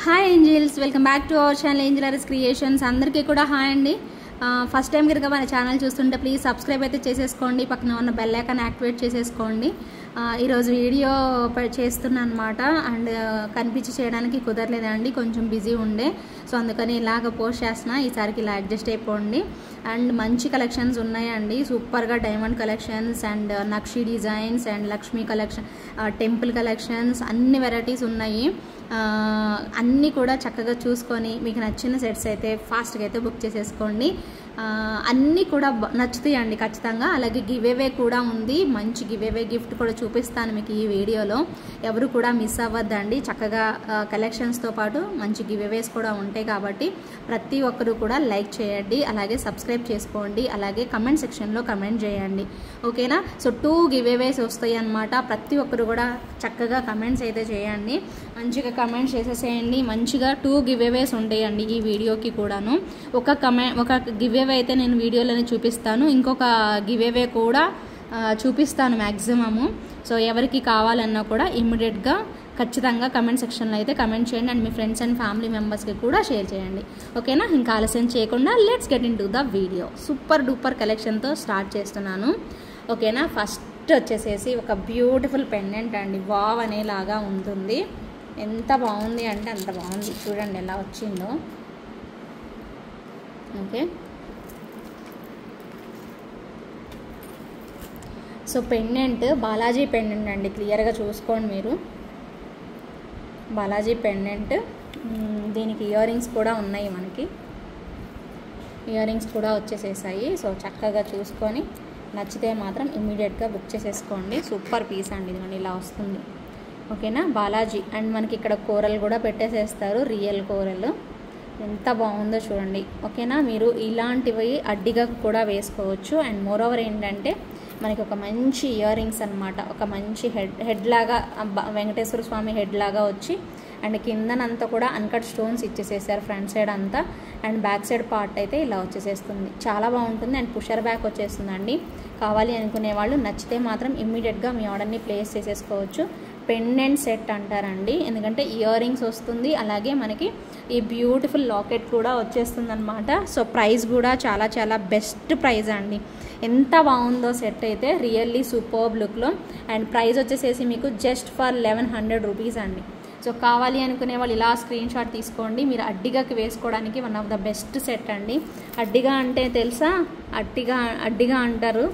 Hi angels, welcome back to our channel angel RS creations. అందరికీ కూడా hi అండి. First time కనుక మన ఛానల్ చూస్తుంటే ప్లీజ్ సబ్స్క్రైబ్ అయితే చేసేసుకోండి, పక్కన ఉన్న బెల్ ఐకాన్ యాక్టివేట్ చేసేసుకోండి. ఈరోజు వీడియో చేస్తున్నాను అనమాట. అండ్ కనిపించి చేయడానికి కుదరలేదండి, కొంచెం బిజీ ఉండే. సో అందుకని ఇలాగ పోస్ట్ చేస్తున్నా, ఈసారికి ఇలా అడ్జస్ట్ అయిపోండి. అండ్ మంచి కలెక్షన్స్ ఉన్నాయండి, సూపర్గా diamond collections and nakshi designs and Lakshmi collection, temple collections, అన్ని వెరైటీస్ ఉన్నాయి. అన్నీ కూడా చక్కగా చూసుకొని మీకు నచ్చిన సెట్స్ అయితే ఫాస్ట్గా అయితే బుక్ చేసేసుకోండి. అన్నీ కూడా నచ్చుతాయండి ఖచ్చితంగా. అలాగే గివ్ అవే కూడా ఉంది, మంచి గివ్ అవే గిఫ్ట్ కూడా చూపిస్తాను మీకు ఈ వీడియోలో. ఎవరు కూడా మిస్ అవ్వద్దండి. చక్కగా కలెక్షన్స్తో పాటు మంచి గివ్ అవేస్ కూడా ఉంటాయి కాబట్టి ప్రతి ఒక్కరు కూడా లైక్ చేయండి, అలాగే సబ్స్క్రైబ్ చేసుకోండి, అలాగే కమెంట్ సెక్షన్లో కమెంట్ చేయండి, ఓకేనా. సో 2 గివ్ అవేస్ వస్తాయి అన్నమాట. ప్రతి ఒక్కరు కూడా చక్కగా కమెంట్స్ అయితే చేయండి, మంచిగా కమెంట్స్ చేసేసేయండి. మంచిగా 2 గివ్ అవేస్ ఉంటాయండి ఈ వీడియోకి కూడాను. ఒక గివ్ అవే అయితే నేను వీడియోలోనే చూపిస్తాను, ఇంకొక గివ్ అవే కూడా చూపిస్తాను మ్యాక్సిమము. సో ఎవరికి కావాలన్నా కూడా ఇమ్మీడియట్గా ఖచ్చితంగా కమెంట్ సెక్షన్లో అయితే కమెంట్ చేయండి. అండ్ మీ ఫ్రెండ్స్ అండ్ ఫ్యామిలీ మెంబర్స్కి కూడా షేర్ చేయండి, ఓకేనా. ఇంకా ఆలస్యం చేయకుండా let's get into the video. Super duper కలెక్షన్తో స్టార్ట్ చేస్తున్నాను, ఓకేనా. ఫస్ట్ వచ్చేసేసి ఒక బ్యూటిఫుల్ పెండెంట్ అండి, వావ్ అనేలాగా ఉంటుంది. ఎంత బాగుంది అంటే అంత బాగుంది, చూడండి ఎలా వచ్చిందో. Okay, so pendant Balaji pendant అండి, క్లియర్గా చూసుకోండి మీరు. బాలాజీ పెండెంట్, దీనికి ఇయర్ రింగ్స్ కూడా ఉన్నాయి, మనకి ఇయర్ రింగ్స్ కూడా వచ్చేసేసాయి. సో చక్కగా చూసుకొని నచ్చితే మాత్రం ఇమ్మీడియట్గా బుక్ చేసేసుకోండి. సూపర్ పీస్ అండి, ఇది ఇలా వస్తుంది, ఓకేనా. బాలాజీ అండ్ మనకి ఇక్కడ కూరలు కూడా పెట్టేసేస్తారు, రియల్ కూరలు. ఎంత బాగుందో చూడండి, ఓకేనా. మీరు ఇలాంటివి అడ్డిగా కూడా వేసుకోవచ్చు. అండ్ మోరోవర్ ఏంటంటే మనకి ఒక మంచి ఇయర్ రింగ్స్ అనమాట, ఒక మంచి హెడ్ లాగా వెంకటేశ్వర స్వామి హెడ్ లాగా వచ్చి, అండ్ కిందనంతా కూడా అన్కట్ స్టోన్స్ ఇచ్చేసేసారు ఫ్రంట్ సైడ్ అంతా. అండ్ బ్యాక్ సైడ్ పార్ట్ అయితే ఇలా వచ్చేసేస్తుంది, చాలా బాగుంటుంది. అండ్ పుషర్ బ్యాక్ వచ్చేస్తుందండి. కావాలి అనుకునే వాళ్ళు నచ్చితే మాత్రం ఇమ్మీడియట్గా మీ ఆర్డర్ని ప్లేస్ చేసేసుకోవచ్చు. పెండెంట్ సెట్ అంటారండి, ఎందుకంటే ఇయర్ రింగ్స్ వస్తుంది, అలాగే మనకి ఈ బ్యూటిఫుల్ లాకెట్ కూడా వచ్చేస్తుంది అనమాట. సో ప్రైస్ కూడా చాలా చాలా బెస్ట్ ప్రైస్ అండి. ఎంత బాగుందో సెట్ అయితే, రియల్లీ సూపర్బ్ లుక్లో. అండ్ ప్రైస్ వచ్చేసేసి మీకు జస్ట్ ఫర్ 1100 రూపీస్ అండి. సో కావాలి అనుకునే వాళ్ళు ఇలా స్క్రీన్ షాట్ తీసుకోండి. మీరు అడ్డిగాకి వేసుకోవడానికి one of the best set అండి. అడ్డిగా అంటే తెలుసా, అడ్డిగా అంటారు.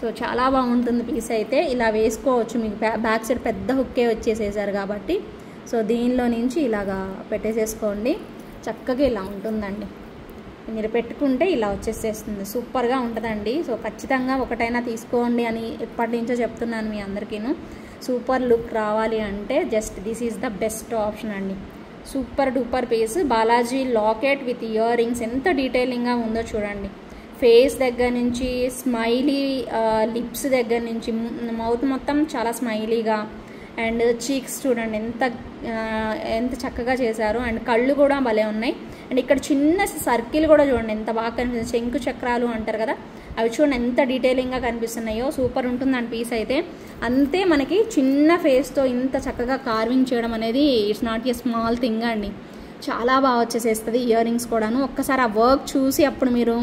సో చాలా బాగుంటుంది పీస్ అయితే, ఇలా వేసుకోవచ్చు. మీకు బ్యాక్ సైడ్ పెద్ద హుక్కే వచ్చేసేసారు కాబట్టి సో దీనిలో నుంచి ఇలాగా పెట్టేసేసుకోండి. చక్కగా ఇలా ఉంటుందండి, మీరు పెట్టుకుంటే ఇలా వచ్చేసేస్తుంది, సూపర్గా ఉంటుందండి. సో ఖచ్చితంగా ఒకటైనా తీసుకోండి అని ఎప్పటి నుంచో చెప్తున్నాను మీ అందరికీను. సూపర్ లుక్ రావాలి అంటే just this is the best option అండి. Super duper piece. Balaji locket with earrings, ఎంత డీటెయిలింగ్గా ఉందో చూడండి. ఫేస్ దగ్గర నుంచి స్మైలీ, లిప్స్ దగ్గర నుంచి మౌత్ మొత్తం చాలా స్మైలీగా. అండ్ చీక్స్ చూడండి ఎంత చక్కగా చేశారు. అండ్ కళ్ళు కూడా భలే ఉన్నాయి. అండ్ ఇక్కడ చిన్న సర్కిల్ కూడా చూడండి ఎంత బాగా కనిపిస్తుంది, శంకు చక్రాలు అంటారు కదా, అవి చూడండి ఎంత డీటెయిలింగ్గా కనిపిస్తున్నాయో. సూపర్ ఉంటుందండి పీస్ అయితే. అంతే మనకి చిన్న ఫేస్తో ఇంత చక్కగా కార్వింగ్ చేయడం అనేది it's not a small thing అండి. చాలా బాగా వచ్చేసేస్తుంది ఇయర్ రింగ్స్ కూడాను. ఒక్కసారి ఆ వర్క్ చూసి అప్పుడు మీరు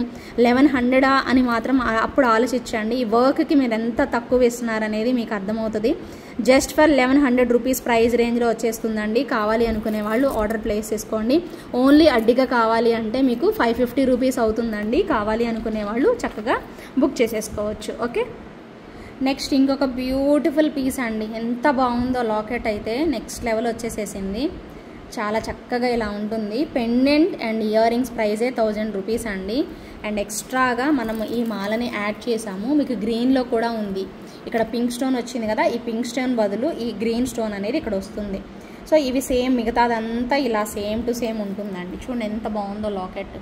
1100 అని మాత్రం అప్పుడు ఆలోచించండి. ఈ వర్క్కి మీరు ఎంత తక్కువ వేస్తున్నారనేది మీకు అర్థమవుతుంది. జస్ట్ ఫర్ 1100 రూపీస్ ప్రైస్ రేంజ్లో వచ్చేస్తుందండి. కావాలి అనుకునే వాళ్ళు ఆర్డర్ ప్లేస్ చేసుకోండి. ఓన్లీ అడ్డిగా కావాలి అంటే మీకు 550 రూపీస్ అవుతుందండి. కావాలి అనుకునే వాళ్ళు చక్కగా బుక్ చేసేసుకోవచ్చు, ఓకే. నెక్స్ట్ ఇంకొక బ్యూటిఫుల్ పీస్ అండి, ఎంత బాగుందో లాకెట్ అయితే నెక్స్ట్ లెవెల్ వచ్చేసేసింది. చాలా చక్కగా ఇలా ఉంటుంది. పెండెంట్ అండ్ ఇయర్ రింగ్స్ ప్రైజే 1000 రూపీస్ అండి. అండ్ ఎక్స్ట్రాగా మనము ఈ మాలని యాడ్ చేసాము. మీకు గ్రీన్లో కూడా ఉంది, ఇక్కడ పింక్ స్టోన్ వచ్చింది కదా, ఈ పింక్ స్టోన్ బదులు ఈ గ్రీన్ స్టోన్ అనేది ఇక్కడ వస్తుంది. సో ఇవి సేమ్, మిగతాదంతా ఇలా సేమ్ టు సేమ్ ఉంటుందండి. చూడండి ఎంత బాగుందో లాకెట్,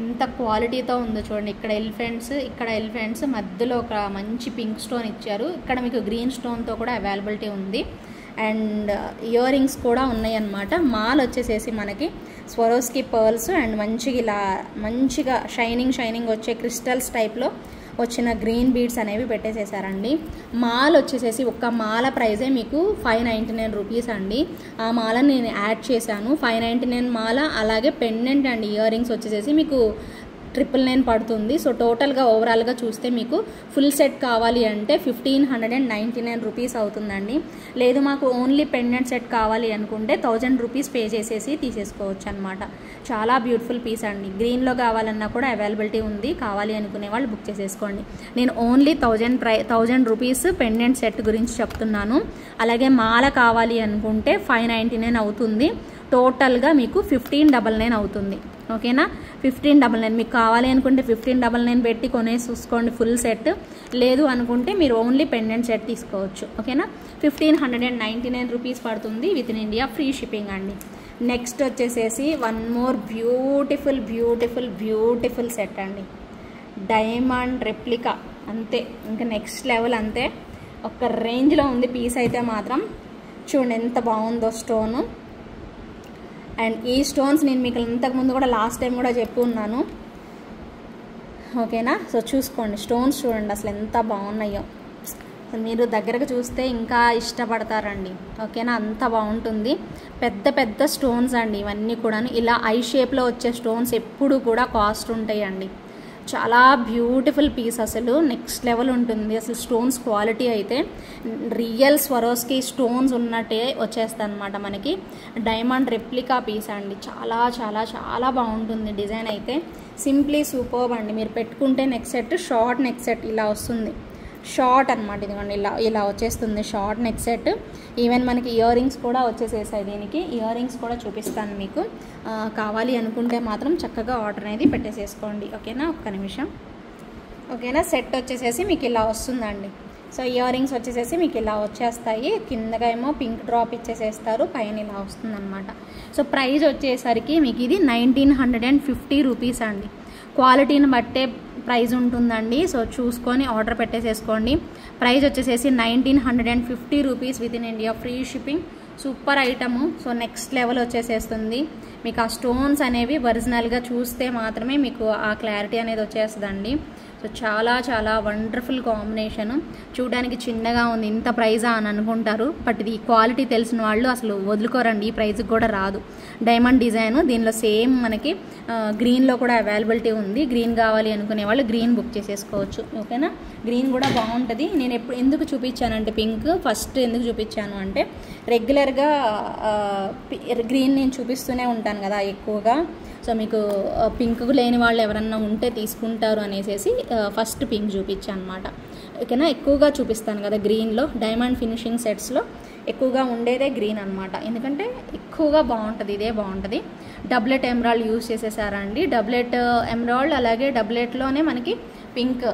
ఎంత క్వాలిటీతో ఉందో చూడండి. ఇక్కడ ఎలిఫెంట్స్ మధ్యలో ఒక మంచి పింక్ స్టోన్ ఇచ్చారు. ఇక్కడ మీకు గ్రీన్ స్టోన్తో కూడా అవైలబిలిటీ ఉంది. అండ్ ఇయర్ రింగ్స్ కూడా ఉన్నాయి అన్నమాట. మాల్ వచ్చేసేసి మనకి స్వరోస్కి పర్ల్స్ అండ్ మంచిగా షైనింగ్ వచ్చే క్రిస్టల్స్ టైప్లో వచ్చిన గ్రీన్ బీడ్స్ అనేవి పెట్టేసేసారండి. మాల వచ్చేసేసి ఒక్క మాల ప్రైజే మీకు 599 రూపీస్ అండి. ఆ మాలని నేను యాడ్ చేశాను. 599 మాల, అలాగే పెండెంట్ అండ్ ఇయర్ రింగ్స్ వచ్చేసేసి మీకు 999 పడుతుంది. సో టోటల్గా ఓవరాల్గా చూస్తే మీకు ఫుల్ సెట్ కావాలి అంటే 1599 రూపీస్ అవుతుందండి. లేదు మాకు ఓన్లీ పెండెంట్ సెట్ కావాలి అనుకుంటే 1000 రూపీస్ పే చేసేసి తీసేసుకోవచ్చు అనమాట. చాలా బ్యూటిఫుల్ పీస్ అండి. గ్రీన్లో కావాలన్నా కూడా అవైలబిలిటీ ఉంది. కావాలి అనుకునే వాళ్ళు బుక్ చేసేసుకోండి. నేను ఓన్లీ 1000 రూపీస్ పెండెంట్ సెట్ గురించి చెప్తున్నాను. అలాగే మాల కావాలి అనుకుంటే 599 అవుతుంది. టోటల్గా మీకు 1599 అవుతుంది. ఓకేనా, 1599 మీకు కావాలి అనుకుంటే 1599 పెట్టి కొనేసి చూసుకోండి ఫుల్ సెట్. లేదు అనుకుంటే మీరు ఓన్లీ పెండెంట్ సెట్ తీసుకోవచ్చు. ఓకేనా, 1599 రూపీస్ పడుతుంది. With in India free shipping అండి. నెక్స్ట్ వచ్చేసేసి one more beautiful beautiful beautiful set అండి. డైమండ్ రెప్లికా, అంతే ఇంకా నెక్స్ట్ లెవెల్, అంతే ఒక రేంజ్లో ఉంది పీస్ అయితే మాత్రం. చూడండి ఎంత బాగుందో స్టోను. అండ్ ఈ స్టోన్స్ నేను మీకు ఇంతకుముందు కూడా లాస్ట్ టైం కూడా చెప్పి ఉన్నాను. ఓకేనా, సో చూసుకోండి స్టోన్స్ చూడండి అసలు ఎంత బాగున్నాయో. మీరు దగ్గరకు చూస్తే ఇంకా ఇష్టపడతారండి. ఓకేనా, అంత బాగుంటుంది. పెద్ద పెద్ద స్టోన్స్ అండి ఇవన్నీ కూడా. ఇలా ఐ షేప్లో వచ్చే స్టోన్స్ ఎప్పుడు కూడా కాస్ట్ ఉంటాయండి. చాలా బ్యూటిఫుల్ పీస్, అసలు నెక్స్ట్ లెవెల్ ఉంటుంది. అసలు స్టోన్స్ క్వాలిటీ అయితే రియల్ స్వరోస్కి స్టోన్స్ ఉన్నట్టే వచ్చేస్తాయి అనమాట మనకి. డైమండ్ రెప్లికా పీస్ అండి. చాలా చాలా చాలా బాగుంటుంది డిజైన్ అయితే. సింప్లీ సూపర్బ్ అండి. మీరు పెట్టుకుంటే neck set, short neck set ఇలా వస్తుంది. షార్ట్ అనమాట ఇదిగోండి, ఇలా వచ్చేస్తుంది షార్ట్ నెక్ సెట్. ఈవెన్ మనకి ఇయర్ రింగ్స్ కూడా వచ్చేసేసాయి. దీనికి ఇయర్ రింగ్స్ కూడా చూపిస్తాను మీకు. కావాలి అనుకుంటే మాత్రం చక్కగా ఆర్డర్ అనేది పెట్టేసేసుకోండి. ఓకేనా, ఒక్క నిమిషం. ఓకేనా, సెట్ వచ్చేసేసి మీకు ఇలా వస్తుందండి. సో ఇయర్ రింగ్స్ వచ్చేసేసి మీకు ఇలా వచ్చేస్తాయి. కిందగా ఏమో పింక్ డ్రాప్ ఇచ్చేసేస్తారు, పైన ఇలా వస్తుందన్నమాట. సో ప్రైస్ వచ్చేసరికి మీకు ఇది 1950 రూపీస్ అండి. క్వాలిటీని బట్టే ప్రైస్ ఉంటుందండి. సో చూసుకొని ఆర్డర్ పెట్టేసేసుకోండి. ప్రైస్ వచ్చేసేసి 1950 rupees with in India free shipping. Super item. So next level వచ్చేసేస్తుంది మీకు. ఆ స్టోన్స్ అనేవి ఒరిజినల్గా చూస్తే మాత్రమే మీకు ఆ క్లారిటీ అనేది వచ్చేస్తుందండి. సో చాలా చాలా వండర్ఫుల్ కాంబినేషను. చూడడానికి చిన్నగా ఉంది, ఇంత ప్రైజా అని అనుకుంటారు. బట్ ఇది క్వాలిటీ తెలిసిన వాళ్ళు అసలు వదులుకోరండి. ఈ ప్రైజ్కి కూడా రాదు. డైమండ్ డిజైన్ దీనిలో సేమ్ మనకి గ్రీన్లో కూడా అవైలబిలిటీ ఉంది. గ్రీన్ కావాలి అనుకునే వాళ్ళు గ్రీన్ బుక్ చేసేసుకోవచ్చు. ఓకేనా, గ్రీన్ కూడా బాగుంటుంది. నేను ఎందుకు చూపించానంటే పింక్ ఫస్ట్ ఎందుకు చూపించాను అంటే రెగ్యులర్గా గ్రీన్ నేను చూపిస్తూనే ఉంటాను కదా ఎక్కువగా. సో మీకు పింక్ లేని వాళ్ళు ఎవరన్నా ఉంటే తీసుకుంటారు అనేసి ఫస్ట్ పింక్ చూపించాను అనమాట. ఓకేనా, ఎక్కువగా చూపిస్తాను కదా గ్రీన్లో. డైమండ్ ఫినిషింగ్ సెట్స్లో ఎక్కువగా ఉండేదే గ్రీన్ అనమాట. ఎందుకంటే ఎక్కువగా బాగుంటుంది, ఇదే బాగుంటుంది. డబ్లెట్ ఎమరాల్డ్ యూజ్ చేసేసారండి. డబ్లెట్ ఎమరాల్డ్ అలాగే డబ్లెట్లోనే మనకి పింక్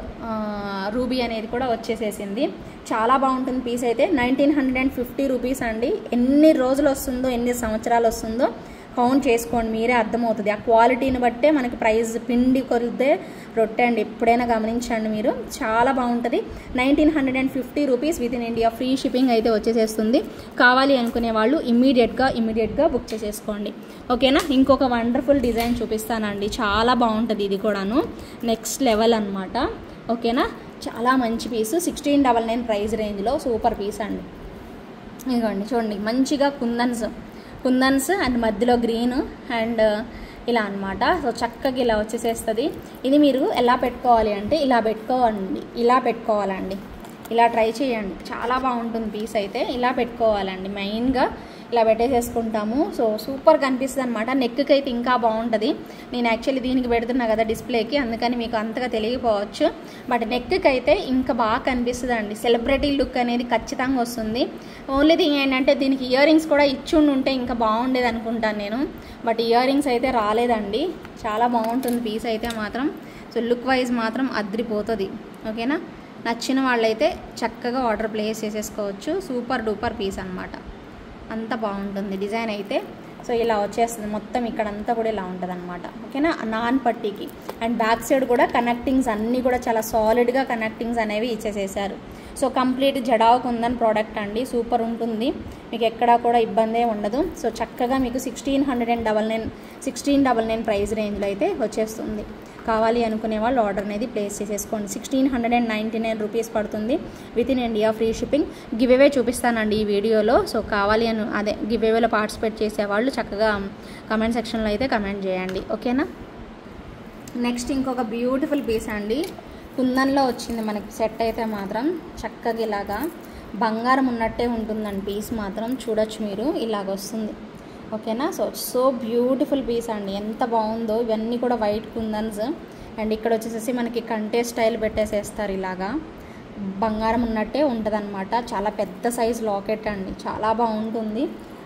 రూబీ అనేది కూడా వచ్చేసేసింది. చాలా బాగుంటుంది పీస్ అయితే. 1950 రూపీస్ అండి. ఎన్ని రోజులు వస్తుందో, ఎన్ని సంవత్సరాలు వస్తుందో కౌంట్ చేసుకోండి, మీరే అర్థమవుతుంది. ఆ క్వాలిటీని బట్టే మనకి ప్రైస్ పిండి కొలితే రొట్టె అండి. ఎప్పుడైనా గమనించండి మీరు. చాలా బాగుంటుంది. 1950 rupees with in India free shipping అయితే వచ్చేసేస్తుంది. కావాలి అనుకునే వాళ్ళు ఇమ్మీడియట్గా బుక్ చేసేసుకోండి. ఓకేనా, ఇంకొక వండర్ఫుల్ డిజైన్ చూపిస్తానండి. చాలా బాగుంటుంది ఇది కూడాను. నెక్స్ట్ లెవెల్ అనమాట. ఓకేనా, చాలా మంచి పీసు. 1699 ప్రైస్ రేంజ్లో సూపర్ పీస్ అండి. ఇదిగోండి చూడండి, మంచిగా కుందన్స్ అండ్ మధ్యలో గ్రీన్ అండ్ ఇలా అనమాట. సో చక్కగా ఇలా వచ్చేసేస్తుంది. ఇది మీరు ఎలా పెట్టుకోవాలి అంటే ఇలా పెట్టుకోవాలండి. ఇలా ట్రై చేయండి, చాలా బాగుంటుంది పీస్ అయితే. ఇలా పెట్టుకోవాలండి, మెయిన్గా ఇలా పెట్టేసేసుకుంటాము. సో సూపర్ కనిపిస్తుంది అనమాట. నెక్కి అయితే ఇంకా బాగుంటుంది. నేను యాక్చువల్లీ దీనికి పెడుతున్నా కదా డిస్ప్లేకి, అందుకని మీకు అంతగా తెలియకపోవచ్చు. బట్ నెక్కి అయితే ఇంకా బాగా కనిపిస్తుంది అండి. సెలబ్రిటీ లుక్ అనేది ఖచ్చితంగా వస్తుంది. ఓన్లీ థింగ్ ఏంటంటే దీనికి ఇయర్ రింగ్స్ కూడా ఇచ్చుండుంటే ఇంకా బాగుండేది అనుకుంటాను నేను. బట్ ఇయర్ రింగ్స్ అయితే రాలేదండి. చాలా బాగుంటుంది పీస్ అయితే మాత్రం. సో లుక్ వైజ్ మాత్రం అద్రిపోతుంది. ఓకేనా, నచ్చిన వాళ్ళైతే చక్కగా ఆర్డర్ ప్లేస్ చేసేసుకోవచ్చు. సూపర్ డూపర్ పీస్ అనమాట. అంత బాగుంటుంది డిజైన్ అయితే. సో ఇలా వచ్చేస్తుంది మొత్తం, ఇక్కడంతా కూడా ఇలా ఉంటుంది అనమాట. ఓకేనా, నాన్ పట్టీకి అండ్ బ్యాక్ సైడ్ కూడా కనెక్టింగ్స్ అన్నీ కూడా చాలా సాలిడ్గా కనెక్టింగ్స్ అనేవి ఇచ్చేసేసారు. So complete jadau kundan product అండి, సూపర్ ఉంటుంది, మీకు ఎక్కడా కూడా ఇబ్బందే ఉండదు. సో చక్కగా మీకు 1699 ప్రైస్ రేంజ్లో అయితే వచ్చేస్తుంది. కావాలి అనుకునే వాళ్ళు ఆర్డర్ అనేది ప్లేస్ చేసేసుకోండి. 1699 రూపీస్ పడుతుంది, with in India free shipping. Give away చూపిస్తానండి ఈ వీడియోలో. సో కావాలి అదే గివ్ అవేలో పార్టిసిపేట్ చేసేవాళ్ళు చక్కగా కమెంట్ సెక్షన్లో అయితే కమెంట్ చేయండి, ఓకేనా. నెక్స్ట్ ఇంకొక బ్యూటిఫుల్ పీస్ అండి, కుందన్లో వచ్చింది మనకి సెట్ అయితే మాత్రం చక్కగా ఇలాగా బంగారం ఉన్నట్టే ఉంటుందండి. పీస్ మాత్రం చూడొచ్చు మీరు, ఇలాగ వస్తుంది, ఓకేనా. సో బ్యూటిఫుల్ పీస్ అండి, ఎంత బాగుందో. ఇవన్నీ కూడా వైట్ కుందన్స్ అండ్ ఇక్కడ వచ్చేసేసి మనకి కంటే స్టైల్ పెట్టేసేస్తారు, ఇలాగా బంగారం ఉన్నట్టే ఉంటుంది అనమాట. చాలా పెద్ద సైజ్ లాకెట్ అండి, చాలా బాగుంటుంది.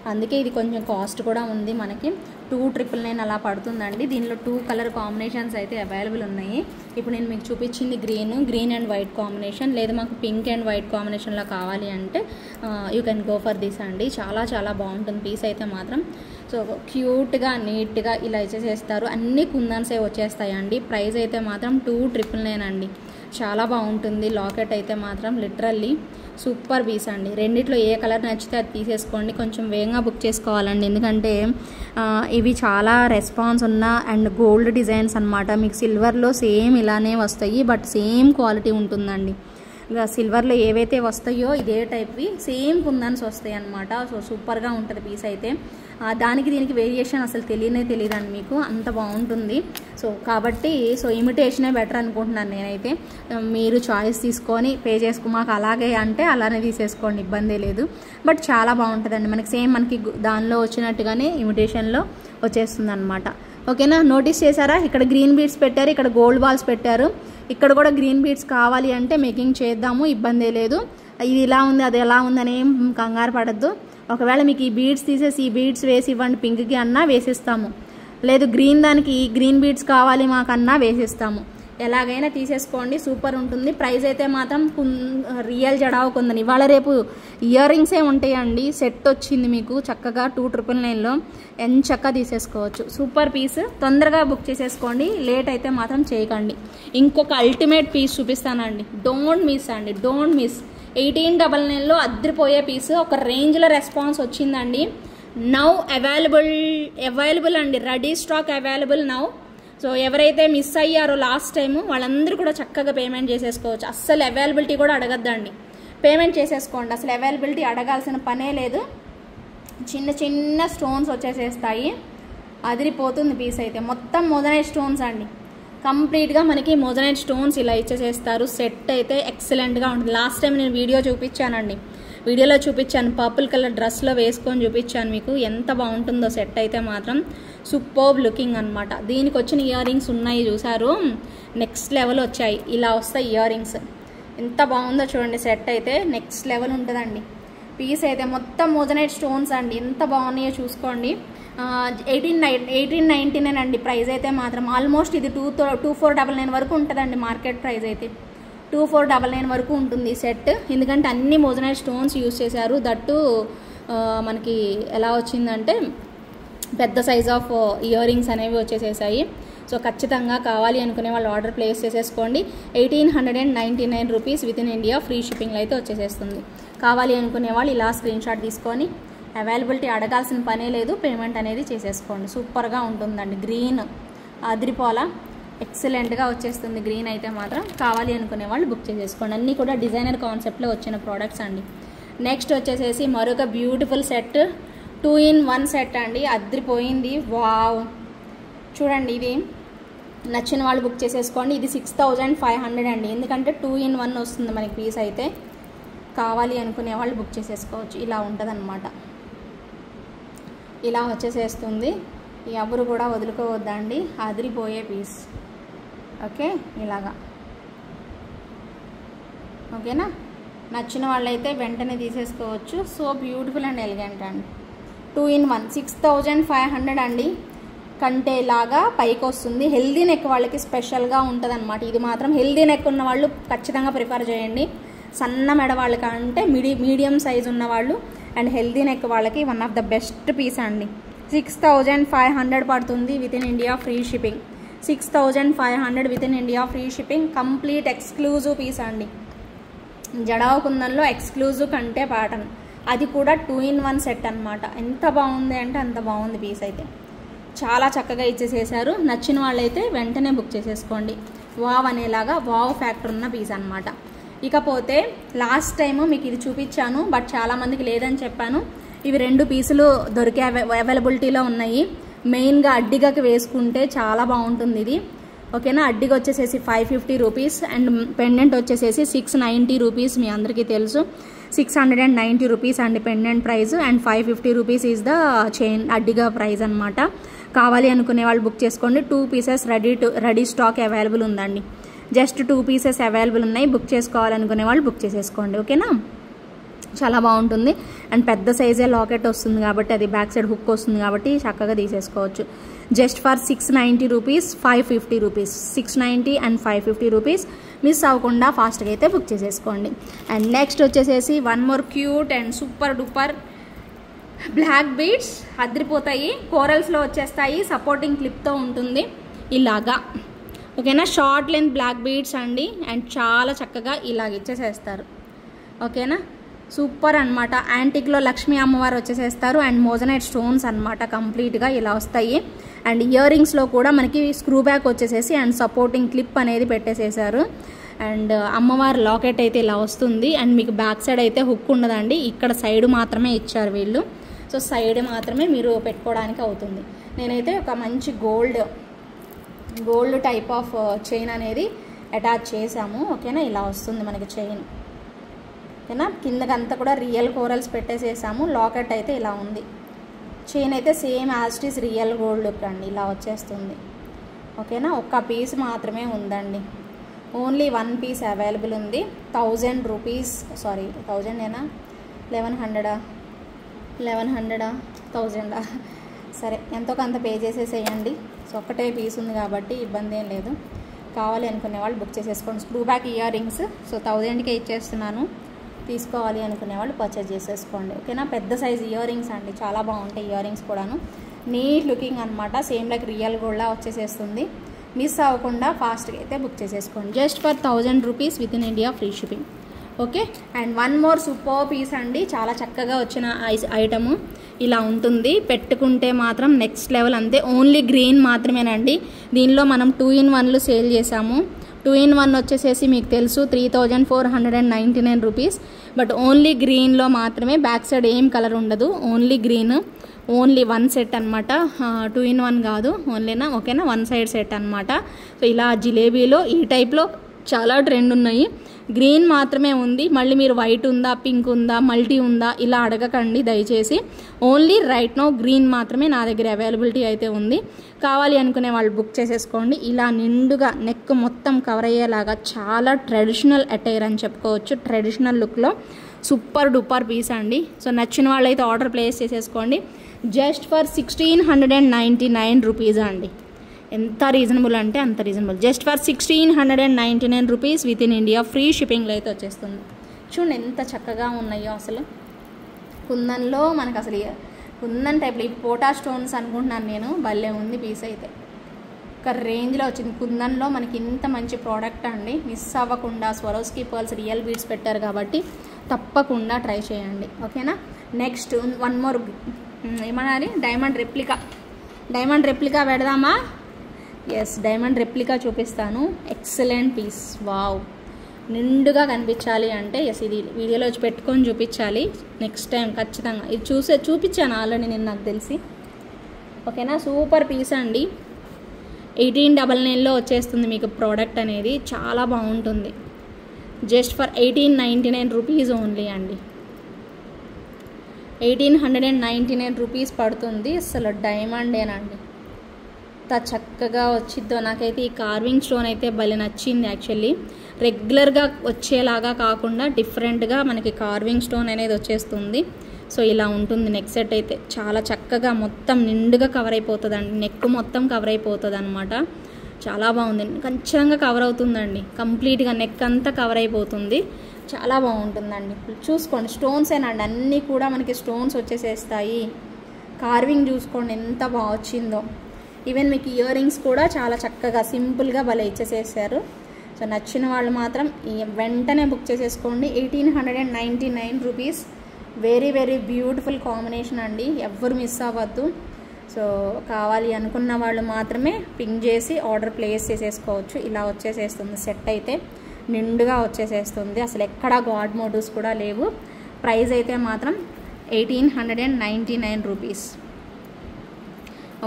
అందుకే ఇది కొంచెం కాస్ట్ కూడా ఉంది, మనకి 299 అలా పడుతుందండి. దీనిలో 2 కలర్ కాంబినేషన్స్ అయితే అవైలబుల్ ఉన్నాయి. ఇప్పుడు నేను మీకు చూపించింది గ్రీన్ అండ్ వైట్ కాంబినేషన్, లేదా మాకు పింక్ అండ్ వైట్ కాంబినేషన్లో కావాలి అంటే you can go for this అండి. చాలా చాలా బాగుంటుంది పీస్ అయితే మాత్రం. సో క్యూట్గా నీట్గా ఇలా ఇచ్చేసేస్తారు, అన్ని కుందన్సే వచ్చేస్తాయండి. ప్రైస్ అయితే మాత్రం 299 అండి, చాలా బాగుంటుంది. లాకెట్ అయితే మాత్రం లిటరల్లీ సూపర్ పీస్ అండి. రెండిట్లో ఏ కలర్ నచ్చితే అది తీసేసుకోండి, కొంచెం వేగంగా బుక్ చేసుకోవాలండి, ఎందుకంటే ఇవి చాలా రెస్పాన్స్ ఉన్న అండ్ గోల్డ్ డిజైన్స్ అనమాట. మీకు సిల్వర్లో సేమ్ ఇలానే వస్తాయి, బట్ సేమ్ క్వాలిటీ ఉంటుందండి. ఇక సిల్వర్లో ఏవైతే వస్తాయో ఇదే టైప్వి సేమ్ కుందన్స్ వస్తాయి అనమాట. సో సూపర్గా ఉంటుంది పీస్ అయితే. దానికి దీనికి వేరియేషన్ అసలు తెలియదండి మీకు, అంత బాగుంటుంది. సో కాబట్టి ఇమిటేషనే బెటర్ అనుకుంటున్నాను నేనైతే. మీరు చాయిస్ తీసుకొని పే చేసుకో, మాకు అలాగే అంటే అలానే తీసేసుకోండి, ఇబ్బంది లేదు. బట్ చాలా బాగుంటుందండి, మనకి సేమ్ మనకి దానిలో వచ్చినట్టుగానే ఇమిటేషన్లో వచ్చేస్తుంది అనమాట, ఓకేనా. నోటీస్ చేశారా, ఇక్కడ గ్రీన్ బీడ్స్ పెట్టారు, ఇక్కడ గోల్డ్ బాల్స్ పెట్టారు. ఇక్కడ కూడా గ్రీన్ బీడ్స్ కావాలి అంటే మేకింగ్ చేద్దాము, ఇబ్బంది లేదు. ఇది ఇలా ఉంది అది ఎలా ఉందని ఏం కంగారు పడద్దు. ఒకవేళ మీకు ఈ బీడ్స్ తీసేసి ఈ బీడ్స్ వేసి ఇవ్వండి పింక్కి అన్నా వేసిస్తాము, లేదు గ్రీన్ దానికి ఈ గ్రీన్ బీడ్స్ కావాలి మాకన్నా వేసిస్తాము, ఎలాగైనా తీసేసుకోండి, సూపర్ ఉంటుంది. ప్రైస్ అయితే మాత్రం రియల్ జడావు కుందని. ఇవాళ రేపు ఇయర్ రింగ్సే ఉంటాయండి, సెట్ వచ్చింది మీకు చక్కగా 299లో ఎంచక్క తీసేసుకోవచ్చు. సూపర్ పీస్, తొందరగా బుక్ చేసేసుకోండి, లేట్ అయితే మాత్రం చేయకండి. ఇంకొక అల్టిమేట్ పీస్ చూపిస్తానండి, డోంట్ మిస్ అండి, డోంట్ మిస్. 1899లో అద్దరిపోయే పీస్, ఒక రేంజ్లో రెస్పాన్స్ వచ్చిందండి. నౌ అవైలబుల్ అండి, ready stock available now. So ఎవరైతే మిస్ అయ్యారో లాస్ట్ టైం వాళ్ళందరూ కూడా చక్కగా పేమెంట్ చేసేసుకోవచ్చు, అస్సలు అవైలబిలిటీ కూడా అడగద్దండి, పేమెంట్ చేసేసుకోండి, అసలు అవైలబిలిటీ అడగాల్సిన పనే లేదు. చిన్న చిన్న స్టోన్స్ వచ్చేసేస్తాయి, అదిరిపోతుంది పీస్ అయితే. మొత్తం మోజనైట్ స్టోన్స్ అండి, కంప్లీట్గా మనకి మోజనైట్ స్టోన్స్ ఇలా ఇచ్చేసేస్తారు. సెట్ అయితే ఎక్సలెంట్గా ఉంటుంది. లాస్ట్ టైం నేను వీడియోలో చూపించాను, పర్పుల్ కలర్ డ్రెస్లో వేసుకొని చూపించాను మీకు, ఎంత బాగుంటుందో సెట్ అయితే మాత్రం. సూపర్బ్ లుకింగ్ అనమాట. దీనికి వచ్చిన ఇయర్ రింగ్స్ ఉన్నాయి చూసారు, నెక్స్ట్ లెవెల్ వచ్చాయి, ఇలా వస్తాయి ఇయర్ రింగ్స్. ఎంత బాగుందో చూడండి, సెట్ అయితే నెక్స్ట్ లెవెల్ ఉంటుందండి. పీస్ అయితే మొత్తం మోజనైట్ స్టోన్స్ అండి, ఎంత బాగున్నాయో చూసుకోండి. 1899 అండి ప్రైస్ అయితే మాత్రం. ఆల్మోస్ట్ ఇది 2499 వరకు ఉంటుందండి మార్కెట్ ప్రైస్ అయితే. 2499 వరకు ఉంటుంది సెట్, ఎందుకంటే అన్ని మోజనైట్ స్టోన్స్ యూజ్ చేశారు. దట్టు మనకి ఎలా వచ్చిందంటే పెద్ద సైజ్ ఆఫ్ ఇయర్ రింగ్స్ అనేవి వచ్చేసేసాయి. సో ఖచ్చితంగా కావాలి అనుకునే వాళ్ళు ఆర్డర్ ప్లేస్ చేసేసుకోండి. 1899 rupees with in India free షిప్పింగ్లో అయితే వచ్చేసేస్తుంది. కావాలి అనుకునే వాళ్ళు ఇలా స్క్రీన్ షాట్ తీసుకొని అవైలబిలిటీ అడగాల్సిన పనే లేదు, పేమెంట్ అనేది చేసేసుకోండి. సూపర్గా ఉంటుందండి. గ్రీన్ అదిరిపోలా ఎక్సలెంట్గా వచ్చేస్తుంది గ్రీన్ అయితే మాత్రం. కావాలి అనుకునే వాళ్ళు బుక్ చేసేసుకోండి. అన్నీ కూడా డిజైనర్ కాన్సెప్ట్లో వచ్చిన ప్రోడక్ట్స్ అండి. నెక్స్ట్ వచ్చేసేసి మరొక బ్యూటిఫుల్ సెట్, 2-in-1 సెట్ అండి, అదిరిపోయింది. వావ్, చూడండి, ఇది నచ్చిన వాళ్ళు బుక్ చేసేసుకోండి. ఇది 6500 అండి, ఎందుకంటే 2-in-1 వస్తుంది మనకి పీస్ అయితే. కావాలి అనుకునే వాళ్ళు బుక్ చేసేసుకోవచ్చు. ఇలా ఉంటుందన్నమాట, ఇలా వచ్చేసేస్తుంది. ఎవరు కూడా వదులుకోవద్దండి, అదిరిపోయే పీస్. ఓకే, ఇలాగా ఓకేనా. నచ్చిన వాళ్ళైతే వెంటనే తీసేసుకోవచ్చు. సో బ్యూటిఫుల్ అండ్ ఎలిగెంట్ అండి. 2-in-1 6500 అండి. కంటే లాగా పైకి వస్తుంది. హెల్దీ నెక్ వాళ్ళకి స్పెషల్గా ఉంటుంది అనమాట. ఇది మాత్రం హెల్దీ నెక్ ఉన్న వాళ్ళు ఖచ్చితంగా ప్రిఫర్ చేయండి. సన్న మెడ వాళ్ళకి అంటే మీడియం సైజ్ ఉన్నవాళ్ళు అండ్ హెల్దీ నెక్ వాళ్ళకి one of the best piece అండి. 6500 పడుతుంది with in India free shipping. 6500 with in India free shipping. Complete exclusive piece అండి. జడావు కుందన్లో ఎక్స్క్లూజివ్ కంటే ప్యాటర్న్, అది కూడా 2-in-1 సెట్ అనమాట. ఎంత బాగుంది అంటే అంత బాగుంది పీస్ అయితే, చాలా చక్కగా ఇచ్చేసేసారు. నచ్చిన వాళ్ళైతే వెంటనే బుక్ చేసేసుకోండి. వావ్ అనేలాగా వావ్ ఫ్యాక్టర్ ఉన్న పీస్ అనమాట. ఇకపోతే లాస్ట్ టైము మీకు ఇది చూపించాను, బట్ చాలామందికి లేదని చెప్పాను. ఇవి 2 పీసులు దొరికే అవైలబిలిటీలో ఉన్నాయి. మెయిన్గా అడ్డిగకి వేసుకుంటే చాలా బాగుంటుంది ఇది. ఓకేనా, అడ్డిగా వచ్చేసేసి 550 రూపీస్ అండ్ పెండెంట్ వచ్చేసేసి 690 రూపీస్. మీ అందరికీ తెలుసు 690 రూపీస్ అండి pendant price, and 550 rupees is the chain అడ్డిగా ప్రైస్ అనమాట. కావాలి అనుకునే వాళ్ళు బుక్ చేసుకోండి. 2 పీసెస్ రెడీ స్టాక్ అవైలబుల్ ఉందండి. జస్ట్ 2 పీసెస్ అవైలబుల్ ఉన్నాయి. బుక్ చేసుకోవాలనుకునే వాళ్ళు బుక్ చేసేసుకోండి. ఓకేనా, చాలా బాగుంటుంది. అండ్ పెద్ద సైజే లాకెట్ వస్తుంది కాబట్టి, అది బ్యాక్ సైడ్ హుక్ వస్తుంది కాబట్టి చక్కగా తీసేసుకోవచ్చు. Just for 690 rupees, 550 rupees, 690 and 550 rupees. Miss అవ్వకుండా ఫాస్ట్గా అయితే బుక్ చేసేసుకోండి. అండ్ నెక్స్ట్ వచ్చేసేసి one more cute and super duper black beads. అదిరిపోతాయి, కోరల్స్లో వచ్చేస్తాయి, సపోర్టింగ్ క్లిప్తో ఉంటుంది ఇలాగా. ఓకేనా, షార్ట్ లెంత్ బ్లాక్ బీడ్స్ అండి, అండ్ చాలా చక్కగా ఇలాగ ఇచ్చేసేస్తారు. ఓకేనా, సూపర్ అనమాట. యాంటిక్లో లక్ష్మీ అమ్మవారు వచ్చేసేస్తారు అండ్ మోజనైట్ స్టోన్స్ అనమాట. కంప్లీట్గా ఇలా వస్తాయి. అండ్ ఇయర్ రింగ్స్లో కూడా మనకి స్క్రూ బ్యాక్ వచ్చేసేసి అండ్ సపోర్టింగ్ క్లిప్ అనేది పెట్టేసేసారు. అండ్ అమ్మవారి లాకెట్ అయితే ఇలా వస్తుంది. అండ్ మీకు బ్యాక్ సైడ్ అయితే హుక్ ఉండదండి, ఇక్కడ సైడ్ మాత్రమే ఇచ్చారు వీళ్ళు. సో సైడ్ మాత్రమే మీరు పెట్టుకోవడానికి అవుతుంది. నేనైతే ఒక మంచి గోల్డ్ టైప్ ఆఫ్ చైన్ అనేది అటాచ్ చేసాము. ఓకేనా, ఇలా వస్తుంది మనకి చైన్. ఓకేనా, కిందకంతా కూడా రియల్ కోరల్స్ పెట్టేసేసాము. లాకెట్ అయితే ఇలా ఉంది. చైన్ అయితే same as it is real gold look అండి, ఇలా వచ్చేస్తుంది. ఓకేనా, ఒక్క పీస్ మాత్రమే ఉందండి. ఓన్లీ 1 పీస్ అవైలబుల్ ఉంది. 1000 రూపీస్, సారీ 1000 ఏనా, 1100 1000 సరే, ఎంతో కొంత పే చేసేసేయండి. సో ఒక్కటే పీస్ ఉంది కాబట్టి ఇబ్బంది ఏం లేదు. కావాలి అనుకునే వాళ్ళు బుక్ చేసేసుకోండి. Screw back earrings so 1000కే ఇచ్చేస్తున్నాను. తీసుకోవాలి అనుకునే వాళ్ళు పర్చేజ్ చేసేసుకోండి. ఓకేనా, పెద్ద సైజ్ ఇయర్ రింగ్స్ అండి, చాలా బాగుంటాయి ఇయర్ రింగ్స్ కూడాను. నీట్ లుకింగ్ అనమాట, సేమ్ లైక్ రియల్ గోల్డ్లా వచ్చేసేస్తుంది. మిస్ అవ్వకుండా ఫాస్ట్గా అయితే బుక్ చేసేసుకోండి. Just for 1000 rupees with in India free shipping. Okay, and one more super piece అండి, చాలా చక్కగా వచ్చిన ఐటము ఇలా ఉంటుంది. పెట్టుకుంటే మాత్రం నెక్స్ట్ లెవెల్. అంతే, ఓన్లీ గ్రీన్ మాత్రమేనండి. దీనిలో మనం 2-in-1లు సేల్ చేసాము. 2-in-1 వచ్చేసేసి మీకు తెలుసు 3499 రూపీస్. బట్ ఓన్లీ గ్రీన్లో మాత్రమే, బ్యాక్ సైడ్ ఏం కలర్ ఉండదు, ఓన్లీ గ్రీన్. ఓన్లీ 1 సెట్ అనమాట, 2-in-1 కాదు ఓన్లీనా. ఓకేనా, 1 సైడ్ సెట్ అనమాట. సో ఇలా జిలేబీలో ఈ టైప్లో చాలా ట్రెండ్ ఉన్నాయి. గ్రీన్ మాత్రమే ఉంది. మళ్ళీ మీరు వైట్ ఉందా, పింక్ ఉందా, మల్టీ ఉందా ఇలా అడగకండి దయచేసి. ఓన్లీ రైట్ నో గ్రీన్ మాత్రమే నా దగ్గర అవైలబిలిటీ అయితే ఉంది. కావాలి అనుకునే వాళ్ళు బుక్ చేసేసుకోండి. ఇలా నిండుగా నెక్ మొత్తం కవర్ అయ్యేలాగా చాలా ట్రెడిషనల్ అటైర్ అని చెప్పుకోవచ్చు. ట్రెడిషనల్ లుక్లో సూపర్ డూపర్ పీస్ అండి. సో నచ్చిన వాళ్ళైతే ఆర్డర్ ప్లేస్ చేసేసుకోండి. జస్ట్ ఫర్ 1699 రూపీస్ అండి. ఎంత రీజనబుల్ అంటే అంత reasonable. Just for 1699 rupees with in India free షిప్పింగ్లో అయితే వచ్చేస్తుంది. చూడండి ఎంత చక్కగా ఉన్నాయో అసలు. కుందన్లో మనకు అసలు కుందన్ టైప్లో ఈ పోటా స్టోన్స్ అనుకుంటున్నాను నేను. భలే ఉంది పీస్ అయితే, ఒక రేంజ్లో వచ్చింది. కుందన్లో మనకి ఇంత మంచి ప్రోడక్ట్ అండి. మిస్ అవ్వకుండా స్వరోస్కీ పర్ల్స్ రియల్ బీడ్స్ పెట్టారు కాబట్టి తప్పకుండా ట్రై చేయండి. ఓకేనా, నెక్స్ట్ వన్ మోర్ ఏమన్నారు, డైమండ్ రెప్లికా పెడదామా? ఎస్, డైమండ్ రెప్లికా చూపిస్తాను. Excellent piece, wow. నిండుగా కనిపించాలి అంటే ఎస్, ఇది వీడియోలో వచ్చి పెట్టుకొని చూపించాలి నెక్స్ట్ టైం ఖచ్చితంగా. ఇది చూపించాను ఆల్రెడీ నేను, నాకు తెలిసి. ఓకేనా, సూపర్ పీస్ అండి. 1899లో వచ్చేస్తుంది మీకు ప్రోడక్ట్ అనేది, చాలా బాగుంటుంది. జస్ట్ ఫర్ 1899 రూపీస్ ఓన్లీ అండి. 1899 రూపీస్ పడుతుంది. అసలు డైమండేనండి, ఎంత చక్కగా వచ్చిద్దో. నాకైతే ఈ కార్వింగ్ స్టోన్ అయితే భలే నచ్చింది యాక్చువల్లీ. రెగ్యులర్గా వచ్చేలాగా కాకుండా డిఫరెంట్గా మనకి కార్వింగ్ స్టోన్ అనేది వచ్చేస్తుంది. సో ఇలా ఉంటుంది నెక్ సెట్ అయితే. చాలా చక్కగా మొత్తం నిండుగా కవర్ అయిపోతుందండి, నెక్ మొత్తం కవర్ అయిపోతుంది అనమాట. చాలా బాగుంది, ఖచ్చితంగా కవర్ అవుతుందండి. కంప్లీట్గా నెక్ అంతా కవర్ అయిపోతుంది, చాలా బాగుంటుందండి. చూసుకోండి, స్టోన్స్ ఏనండి, అన్నీ కూడా మనకి స్టోన్స్ వచ్చేసేస్తాయి. కార్వింగ్ చూసుకోండి ఎంత బాగా వచ్చిందో. ఈవెన్ మీకు ఇయర్ రింగ్స్ కూడా చాలా చక్కగా సింపుల్గా భలే ఇచ్చేసేసారు. సో నచ్చిన వాళ్ళు మాత్రం వెంటనే బుక్ చేసేసుకోండి. 1899 rupees. Very very beautiful combination అండి, ఎవ్వరు మిస్ అవ్వద్దు. సో కావాలి అనుకున్న వాళ్ళు మాత్రమే పింక్ చేసి ఆర్డర్ ప్లేస్ చేసేసుకోవచ్చు. ఇలా వచ్చేసేస్తుంది సెట్ అయితే, నిండుగా వచ్చేసేస్తుంది. అసలు ఎక్కడ గాడ్ మోటివ్స్ కూడా లేవు. ప్రైస్ అయితే మాత్రం 1899 రూపీస్.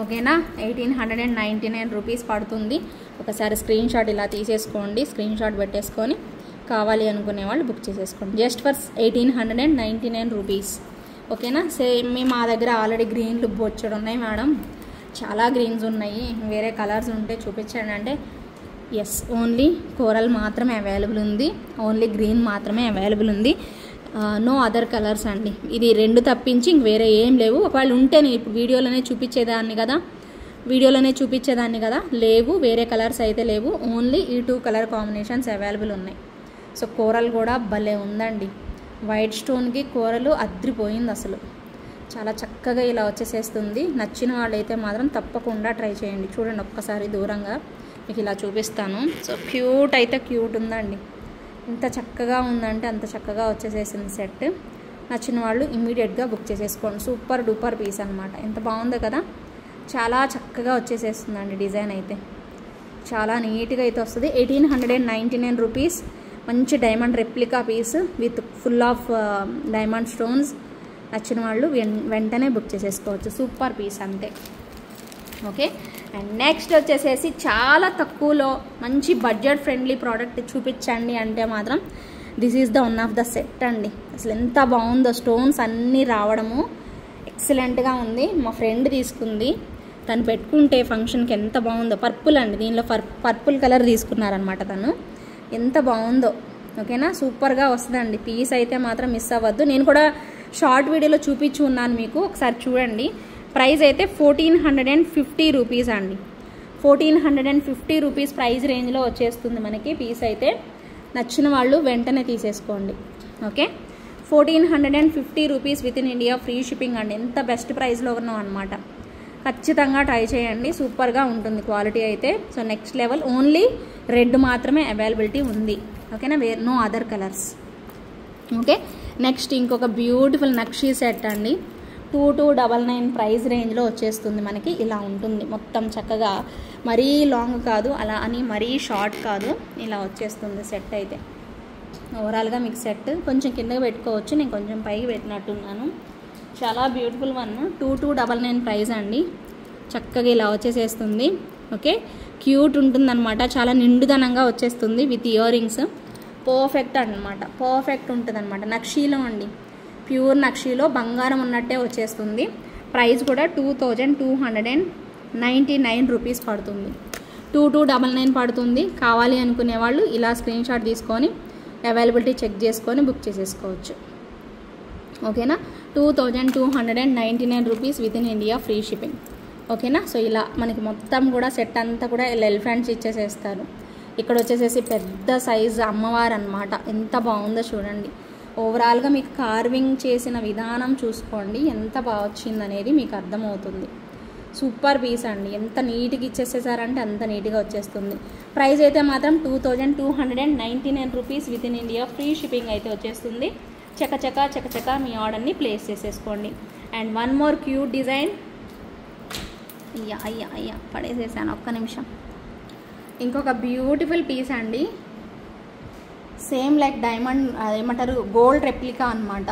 ఓకేనా, 1899 రూపీస్ పడుతుంది. ఒకసారి స్క్రీన్ షాట్ ఇలా తీసేసుకోండి, స్క్రీన్ షాట్ పెట్టేసుకొని కావాలి అనుకునే వాళ్ళు బుక్ చేసేసుకోండి. Just for 1899 rupees. ఓకేనా. సేమ్ మా దగ్గర ఆల్రెడీ గ్రీన్లు బొచ్చడు ఉన్నాయి మేడం, చాలా గ్రీన్స్ ఉన్నాయి, వేరే కలర్స్ ఉంటే చూపించండి అంటే ఎస్, ఓన్లీ కోరల్ మాత్రమే అవైలబుల్ ఉంది, ఓన్లీ గ్రీన్ మాత్రమే అవైలబుల్ ఉంది, నో అదర్ కలర్స్ అండి. ఇది 2 తప్పించి ఇంక వేరే ఏం లేవు. ఒకవేళ ఉంటే నేను ఇప్పుడు వీడియోలోనే చూపించేదాన్ని కదా, లేవు, వేరే కలర్స్ అయితే లేవు, ఓన్లీ ఈ 2 కలర్ కాంబినేషన్స్ అవైలబుల్ ఉన్నాయి. సో కోరల్ కూడా భలే ఉందండి, వైట్ స్టోన్కి కోరలు అద్రిపోయింది అసలు, చాలా చక్కగా ఇలా వచ్చేసేస్తుంది. నచ్చిన వాళ్ళైతే మాత్రం తప్పకుండా ట్రై చేయండి. చూడండి ఒక్కసారి దూరంగా మీకు ఇలా చూపిస్తాను. సో క్యూట్ అయితే క్యూట్ ఉందండి, ఎంత చక్కగా ఉందంటే అంత చక్కగా వచ్చేసేసింది సెట్. నచ్చిన వాళ్ళు ఇమ్మీడియట్గా బుక్ చేసేసుకోండి. సూపర్ డూపర్ పీస్ అనమాట, ఎంత బాగుందో కదా, చాలా చక్కగా వచ్చేసేస్తుందండి. డిజైన్ అయితే చాలా నీట్గా అయితే వస్తుంది. 1899 రూపీస్. మంచి diamond replica piece with full of diamond stones. నచ్చిన వాళ్ళు వెంటనే బుక్ చేసేసుకోవచ్చు. సూపర్ పీస్ అంతే. ఓకే, అండ్ నెక్స్ట్ వచ్చేసేసి చాలా తక్కువలో మంచి బడ్జెట్ ఫ్రెండ్లీ ప్రోడక్ట్ చూపించండి అంటే మాత్రం this is the one of the set అండి. అసలు ఎంత బాగుందో, స్టోన్స్ అన్నీ రావడము ఎక్సలెంట్గా ఉంది. మా ఫ్రెండ్ తీసుకుంది, తను పెట్టుకుంటే ఫంక్షన్కి ఎంత బాగుందో. పర్పుల్ అండి, దీనిలో పర్పుల్ కలర్ తీసుకున్నారనమాట తను, ఎంత బాగుందో. ఓకేనా, సూపర్గా వస్తుందండి పీస్ అయితే మాత్రం మిస్ అవ్వద్దు. నేను కూడా షార్ట్ వీడియోలో చూపించి ఉన్నాను మీకు, ఒకసారి చూడండి. ప్రైస్ అయితే 1450 రూపీస్ అండి, 1450 రూపీస్ ప్రైస్ రేంజ్లో వచ్చేస్తుంది మనకి పీస్ అయితే. నచ్చిన వాళ్ళు వెంటనే తీసేసుకోండి. Okay, 1450 rupees with in India, free shipping అండి. ఎంత బెస్ట్ ప్రైస్లో ఉన్నాం అనమాట. ఖచ్చితంగా ట్రై చేయండి, సూపర్గా ఉంటుంది క్వాలిటీ అయితే. So next level. Only red మాత్రమే అవైలబిలిటీ ఉంది. ఓకేనా, no other colours. Okay, next ఇంకొక బ్యూటిఫుల్ నక్షీ సెట్ అండి. 2299 ప్రైస్ రేంజ్లో వచ్చేస్తుంది మనకి. ఇలా ఉంటుంది మొత్తం చక్కగా, మరీ లాంగ్ కాదు, అలా అని మరీ షార్ట్ కాదు, ఇలా వచ్చేస్తుంది సెట్ అయితే. ఓవరాల్గా మీకు సెట్ కొంచెం కిందగా పెట్టుకోవచ్చు, నేను కొంచెం పైకి పెట్టినట్టున్నాను. చాలా బ్యూటిఫుల్ వన్. 2299 ప్రైస్ అండి. చక్కగా ఇలా వచ్చేసేస్తుంది. ఓకే, క్యూట్ ఉంటుందన్నమాట, చాలా నిండుదనంగా వచ్చేస్తుంది విత్ ఇయర్ రింగ్స్. పర్ఫెక్ట్ అనమాట, పర్ఫెక్ట్ ఉంటుంది అనమాట. నక్షీలో అండి, ప్యూర్ నక్షీలో బంగారం ఉన్నట్టే వచ్చేస్తుంది. ప్రైస్ కూడా 2299 రూపీస్ పడుతుంది. 2299 పడుతుంది. కావాలి అనుకునే వాళ్ళు ఇలా స్క్రీన్ షాట్ తీసుకొని అవైలబిలిటీ చెక్ చేసుకొని బుక్ చేసేసుకోవచ్చు. ఓకేనా, 2299 rupees with in India, free shipping. ఓకేనా. సో ఇలా మనకి మొత్తం కూడా సెట్ అంతా కూడా ఎలిఫెంట్స్ ఇచ్చేసేస్తారు. ఇక్కడ వచ్చేసేసి పెద్ద సైజు అమ్మవారు అనమాట, ఎంత బాగుందో చూడండి. ఓవరాల్గా మీకు కార్వింగ్ చేసిన విధానం చూసుకోండి, ఎంత బాగా వచ్చింది అనేది మీకు అర్థమవుతుంది. సూపర్ పీస్ అండి, ఎంత నీట్గా ఇచ్చేసేసారంటే అంత నీట్గా వచ్చేస్తుంది. ప్రైస్ అయితే మాత్రం 2299 rupees with in India, free shipping అయితే వచ్చేస్తుంది. చకచక మీ ఆర్డర్ని ప్లేస్ చేసేసుకోండి. And one more cute design. అయ్యా పడేసేసాను, ఒక్క నిమిషం. ఇంకొక బ్యూటిఫుల్ పీస్ అండి, సేమ్ లైక్ డైమండ్, అదేమంటారు, గోల్డ్ రెప్లికా అనమాట.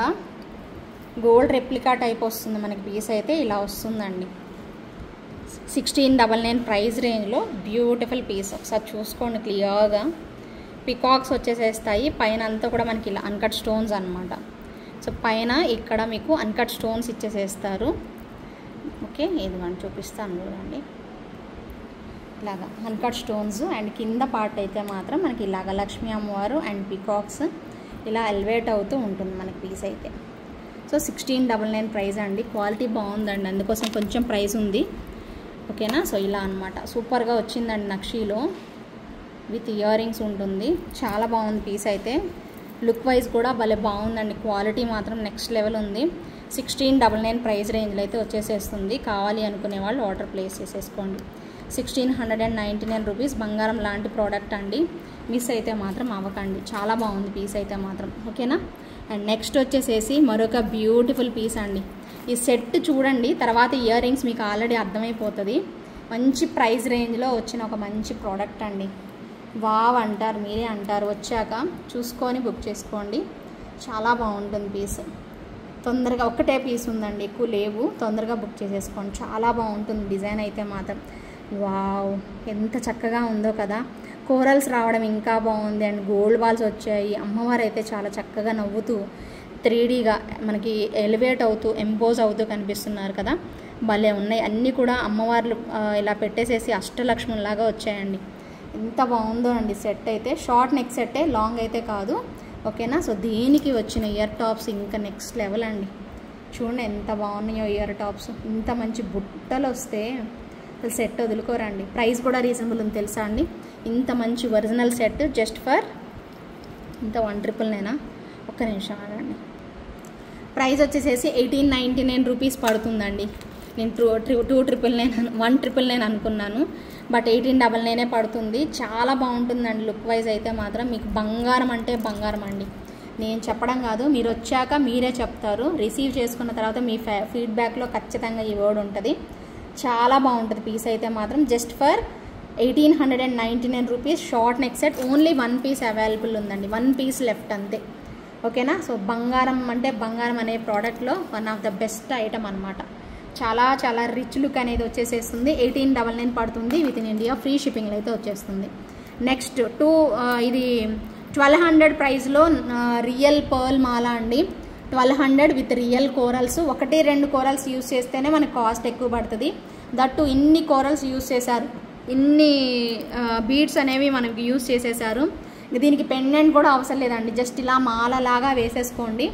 గోల్డ్ రెప్లికా టైప్ వస్తుంది మనకి పీస్ అయితే. ఇలా వస్తుందండి, 1699 ప్రైస్ రేంజ్లో బ్యూటిఫుల్ పీస్. ఒకసారి చూసుకోండి క్లియర్గా. పికాక్స్ వచ్చేసేస్తాయి, పైన అంతా కూడా మనకి ఇలా అన్కట్ స్టోన్స్ అనమాట. సో పైన ఇక్కడ మీకు అన్కట్ స్టోన్స్ ఇచ్చేసేస్తారు. ఓకే, ఇది మనం చూపిస్తాను చూడండి, ఇలాగా అన్కట్ స్టోన్స్. అండ్ కింద పార్ట్ అయితే మాత్రం మనకి ఇలాగ లక్ష్మీ అమ్మవారు అండ్ పికాక్స్ ఇలా ఎలివేట్ అవుతూ ఉంటుంది మనకి పీస్ అయితే. సో 1699 ప్రైస్ అండి. క్వాలిటీ బాగుందండి, అందుకోసం కొంచెం ప్రైస్ ఉంది. ఓకేనా. సో ఇలా అనమాట, సూపర్గా వచ్చిందండి. నక్షీలో విత్ ఇయర్ రింగ్స్ ఉంటుంది, చాలా బాగుంది పీస్ అయితే. లుక్ వైజ్ కూడా భలే బాగుందండి, క్వాలిటీ మాత్రం నెక్స్ట్ లెవెల్ ఉంది. 1699 ప్రైస్ రేంజ్లో అయితే వచ్చేసేస్తుంది. కావాలి అనుకునే వాళ్ళు ఆర్డర్ ప్లేస్ చేసేసుకోండి. 1699 రూపీస్. బంగారం లాంటి ప్రోడక్ట్ అండి, మిస్ అయితే మాత్రం అవ్వకండి. చాలా బాగుంది పీస్ అయితే మాత్రం, ఓకేనా. అండ్ నెక్స్ట్ వచ్చేసేసి మరొక బ్యూటిఫుల్ పీస్ అండి. ఈ సెట్ చూడండి, తర్వాత ఇయర్ రింగ్స్ మీకు ఆల్రెడీ అర్థమైపోతుంది. మంచి ప్రైస్ రేంజ్లో వచ్చిన ఒక మంచి ప్రోడక్ట్ అండి. వావ్ అంటారు, మీరే అంటారు. వచ్చాక చూసుకొని బుక్ చేసుకోండి, చాలా బాగుంటుంది పీస్. తొందరగా ఒక్కటే పీస్ ఉందండి, ఎక్కువ లేవు, తొందరగా బుక్ చేసేసుకోండి. చాలా బాగుంటుంది డిజైన్ అయితే మాత్రం. వావ్, ఎంత చక్కగా ఉందో కదా. కోరల్స్ రావడం ఇంకా బాగుంది. అండ్ గోల్డ్ బాల్స్ వచ్చాయి. అమ్మవారు అయితే చాలా చక్కగా నవ్వుతూ 3Dగా మనకి ఎలివేట్ అవుతూ ఎంపోజ్ అవుతూ కనిపిస్తున్నారు కదా, భలే ఉన్నాయి. అన్నీ కూడా అమ్మవార్లు ఇలా పెట్టేసేసి అష్టలక్ష్ములాగా వచ్చాయండి. ఎంత బాగుందో అండి సెట్ అయితే. షార్ట్ నెక్ సెట్టే, లాంగ్ అయితే కాదు, ఓకేనా. సో దీనికి వచ్చిన ఇయర్ టాప్స్ ఇంకా నెక్స్ట్ లెవెల్ అండి. చూడండి ఎంత బాగున్నాయో ఇయర్ టాప్స్. ఇంత మంచి బుట్టలు వస్తే అసలు సెట్ వదులుకోరండి. ప్రైస్ కూడా రీజనబుల్ ఉంది తెలుసా అండి. ఇంత మంచి ఒరిజినల్ సెట్ జస్ట్ ఫర్ ఇంత 1,999. ఒక్క నిమిషం ఆగండి. ప్రైస్ వచ్చేసేసి 1899 రూపీస్ పడుతుందండి. నేను 1,999 అనుకున్నాను, బట్ 1899 పడుతుంది. చాలా బాగుంటుందండి లుక్ వైజ్ అయితే మాత్రం. మీకు బంగారం అంటే బంగారం అండి, నేను చెప్పడం కాదు, మీరు వచ్చాక మీరే చెప్తారు. రిసీవ్ చేసుకున్న తర్వాత మీ ఫీడ్బ్యాక్లో ఖచ్చితంగా ఈ వర్డ్ ఉంటుంది. చాలా బాగుంటుంది పీస్ అయితే మాత్రం. Just for 1899 rupees. Short neck set, only 1 piece available ఉందండి, 1 పీస్ లెఫ్ట్ అంతే, ఓకేనా. సో బంగారం అంటే బంగారం అనే ప్రోడక్ట్లో one of the best item అనమాట. చాలా చాలా రిచ్ లుక్ అనేది వచ్చేసేస్తుంది. 1899 పడుతుంది, విత్ ఇన్ ఇండియా ఫ్రీ షిప్పింగ్లో అయితే వచ్చేస్తుంది. నెక్స్ట్ ఇది 1200 ప్రైస్లో రియల్ పర్ల్ మాల అండి. 1200 with real corals. 1-2 corals use చేస్తేనే మనకు కాస్ట్ ఎక్కువ పడుతుంది. దట్టు ఇన్ని కోరల్స్ యూస్ చేశారు, ఇన్ని బీడ్స్ అనేవి మనకి యూస్ చేసేసారు. దీనికి పెండెంట్ కూడా అవసరం లేదండి, జస్ట్ ఇలా మాలలాగా వేసేసుకోండి.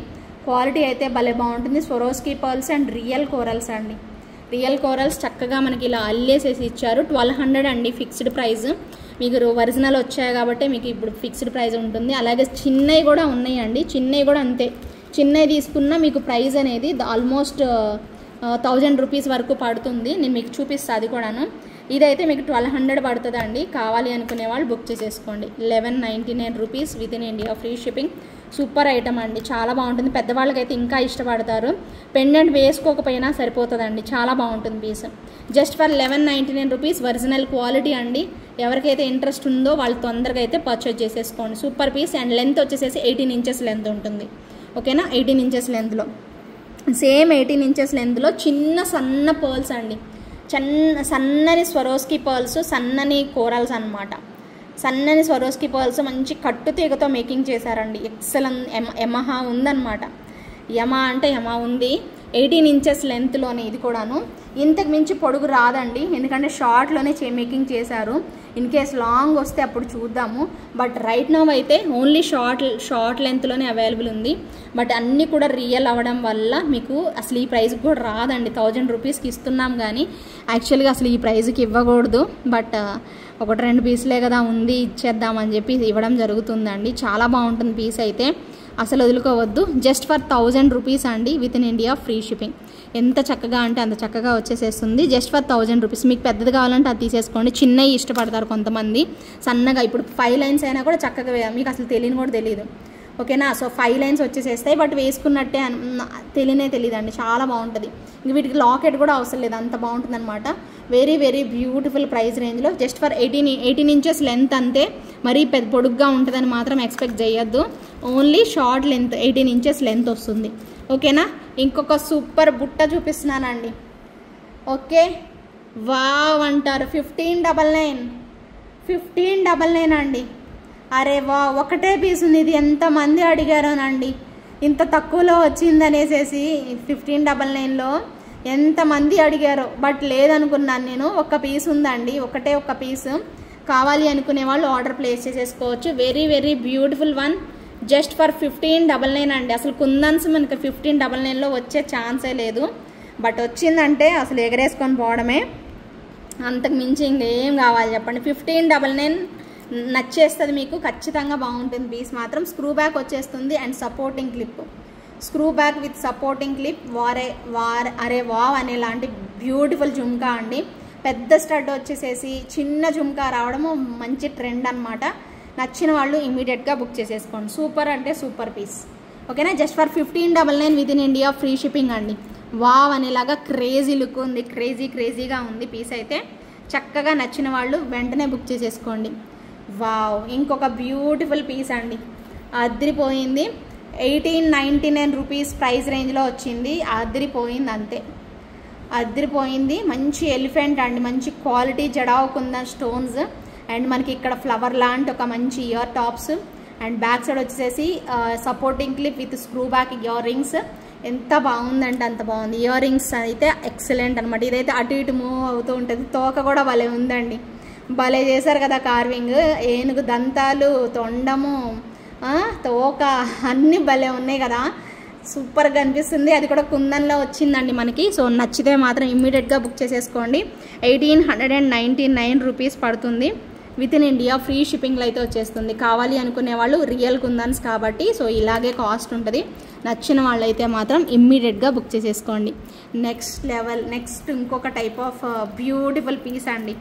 క్వాలిటీ అయితే భలే బాగుంటుంది. Swarovski pearls and real corals అండి. రియల్ కోరల్స్ చక్కగా మనకి ఇలా అల్లేసేసి ఇచ్చారు. 1200 అండి ఫిక్స్డ్ ప్రైస్. మీకు ఒరిజినల్ వచ్చాయి కాబట్టి మీకు ఇప్పుడు ఫిక్స్డ్ ప్రైస్ ఉంటుంది. అలాగే చిన్నవి కూడా ఉన్నాయండి, చిన్నవి కూడా అంతే. చిన్నవి తీసుకున్నా మీకు ప్రైస్ అనేది ఆల్మోస్ట్ 1000 రూపీస్ వరకు పడుతుంది. నేను మీకు చూపిస్తాను అది కూడాను. ఇదైతే మీకు 1200 పడుతుందండి. కావాలి అనుకునే వాళ్ళు బుక్ చేసేసుకోండి. 1199 rupees with in India free shipping. Super item అండి, చాలా బాగుంటుంది. పెద్దవాళ్ళకైతే ఇంకా ఇష్టపడతారు. పెండెంట్ వేసుకోకపోయినా సరిపోతుందండి, చాలా బాగుంటుంది piece. Just for 1199 rupees. Original quality అండి. ఎవరికైతే ఇంట్రెస్ట్ ఉందో వాళ్ళు తొందరగా అయితే పర్చేజ్ చేసేసుకోండి. Super piece. అండ్ లెంత్ వచ్చేసేసి 18 ఇంచెస్ లెంత్ ఉంటుంది, ఓకేనా. 18 ఇంచెస్ లెంత్లో, సేమ్ 18 ఇంచెస్ లెంత్లో చిన్న సన్న పర్ల్స్ అండి. సన్నని స్వరోస్కీ పర్ల్స్, సన్నని కోరల్స్ అనమాట. సన్నని స్వరోస్కీ పర్ల్స్ మంచి కట్టు తీగతో మేకింగ్ చేశారండి. ఎక్సలెంట్. యమహా ఉందన్నమాట. యమా అంటే యమా ఉంది. 18 ఇంచెస్ లెంత్లోనే ఇది కూడాను. ఇంతకు మించి పొడుగు రాదండి, ఎందుకంటే షార్ట్లోనే మేకింగ్ చేశారు. ఇన్ కేస్ లాంగ్ వస్తే అప్పుడు చూద్దాము. బట్ రైట్ నౌ అయితే ఓన్లీ షార్ట్ లెంత్లోనే అవైలబుల్ ఉంది. బట్ అన్నీ కూడా రియల్ అవ్వడం వల్ల మీకు అసలు ఈ ప్రైస్కి కూడా రాదండి. 1000 రూపీస్కి ఇస్తున్నాం కానీ యాక్చువల్గా అసలు ఈ ప్రైస్కి ఇవ్వకూడదు. బట్ 1-2 పీసులే కదా ఉంది, ఇచ్చేద్దామని చెప్పి ఇవ్వడం జరుగుతుందండి. చాలా బాగుంటుంది పీస్ అయితే, అసలు వదులుకోవద్దు. జస్ట్ ఫర్ 1000 రూపీస్ అండి, with in India free shipping. ఎంత చక్కగా అంటే అంత చక్కగా వచ్చేసేస్తుంది. Just for 1000 rupees. మీకు పెద్దది కావాలంటే అది తీసేసుకోండి. చిన్నవి ఇష్టపడతారు కొంతమంది, సన్నగా. ఇప్పుడు 5 లైన్స్ అయినా కూడా చక్కగా మీకు అసలు తెలియని కూడా తెలియదు, ఓకేనా. సో 5 లైన్స్ వచ్చేసేస్తాయి, బట్ వేసుకున్నట్టే తెలియదండి. చాలా బాగుంటుంది. ఇంక వీటికి లాకెట్ కూడా అవసరం లేదు, అంత బాగుంటుంది అనమాట. వెరీ వెరీ బ్యూటిఫుల్ ప్రైస్ రేంజ్లో. జస్ట్ ఫర్ 18 ఇంచెస్ లెంత్ అంతే. మరీ పెద్ద పొడుగ్గా ఉంటుందని మాత్రం ఎక్స్పెక్ట్ చేయొద్దు. Only short length 18 inches length వస్తుంది, ఓకేనా. ఇంకొక సూపర్ బుట్ట చూపిస్తున్నానండి, ఓకే. వావ్ అంటారు. 1599 అండి. అరే వా, ఒకటే పీస్ ఉంది. ఇది ఎంతమంది అడిగారోనండి, ఇంత తక్కువలో వచ్చిందనేసేసి. 1599లో ఎంతమంది అడిగారో, బట్ లేదనుకున్నాను నేను. ఒక్క పీస్ ఉందండి, ఒకటే ఒక్క పీస్. కావాలి అనుకునే వాళ్ళు ఆర్డర్ ప్లేస్ చేసేసుకోవచ్చు. Very very beautiful one. Just for 1599 అండి. అసలు కుందన్స్ మనకి 1599లో వచ్చే ఛాన్సే లేదు. బట్ వచ్చిందంటే అసలు ఎగరేసుకొని పోవడమే, అంతకు మించి ఇంకేం కావాలి చెప్పండి. 1599 నచ్చేస్తుంది మీకు, ఖచ్చితంగా బాగుంటుంది పీస్ మాత్రం. స్క్రూ బ్యాక్ వచ్చేస్తుంది and supporting clip. Screw back with supporting clip. అరే వావ్ అనేలాంటి బ్యూటిఫుల్ జుమ్కా అండి. పెద్ద స్టడ్ వచ్చేసేసి చిన్న జుమ్కా రావడము మంచి ట్రెండ్ అనమాట. నచ్చిన వాళ్ళు ఇమీడియట్గా బుక్ చేసేసుకోండి. సూపర్ అంటే సూపర్ పీస్. ఓకేనా, just for 1599 with in India, free shipping అండి. వావ్ అనేలాగా క్రేజీ లుక్ ఉంది, క్రేజీగా ఉంది పీస్ అయితే. చక్కగా నచ్చిన వాళ్ళు వెంటనే బుక్ చేసేసుకోండి. వావ్, ఇంకొక బ్యూటిఫుల్ పీస్ అండి, అదిరిపోయింది. 1899 రూపీస్ ప్రైస్ రేంజ్లో వచ్చింది. అదిరిపోయింది, అంతే అదిరిపోయింది. మంచి ఎలిఫెంట్ అండి, మంచి quality jadau kundan stones and మనకి ఇక్కడ ఫ్లవర్ లాంటి ఒక మంచి ear tops and back side వచ్చేసి supporting clip with screw back earrings. ఎంత బాగుందంటే అంత బాగుంది. ఇయర్ రింగ్స్ అయితే ఎక్సలెంట్ అనమాట. ఇదైతే అటు ఇటు మూవ్ అవుతూ ఉంటుంది. తోక కూడా భలే ఉందండి, భలే చేశారు కదా కార్వింగ్. ఏనుగు దంతాలు, తొండము, తోక అన్నీ భలే ఉన్నాయి కదా, సూపర్గా అనిపిస్తుంది. అది కూడా కుందన్లో వచ్చిందండి మనకి. సో నచ్చితే మాత్రం ఇమ్మీడియట్గా బుక్ చేసేసుకోండి. 1899 రూపీస్ పడుతుంది. విత్ ఇన్ ఇండియా ఫ్రీ షిప్పింగ్లో అయితే వచ్చేస్తుంది. కావాలి అనుకునే వాళ్ళు రియల్ కుందన్స్ కాబట్టి సో ఇలాగే కాస్ట్ ఉంటుంది. నచ్చిన వాళ్ళు అయితే మాత్రం ఇమ్మీడియట్గా బుక్ చేసేసుకోండి. నెక్స్ట్ లెవెల్, నెక్స్ట్ ఇంకొక టైప్ ఆఫ్ బ్యూటిఫుల్ పీస్ అండి.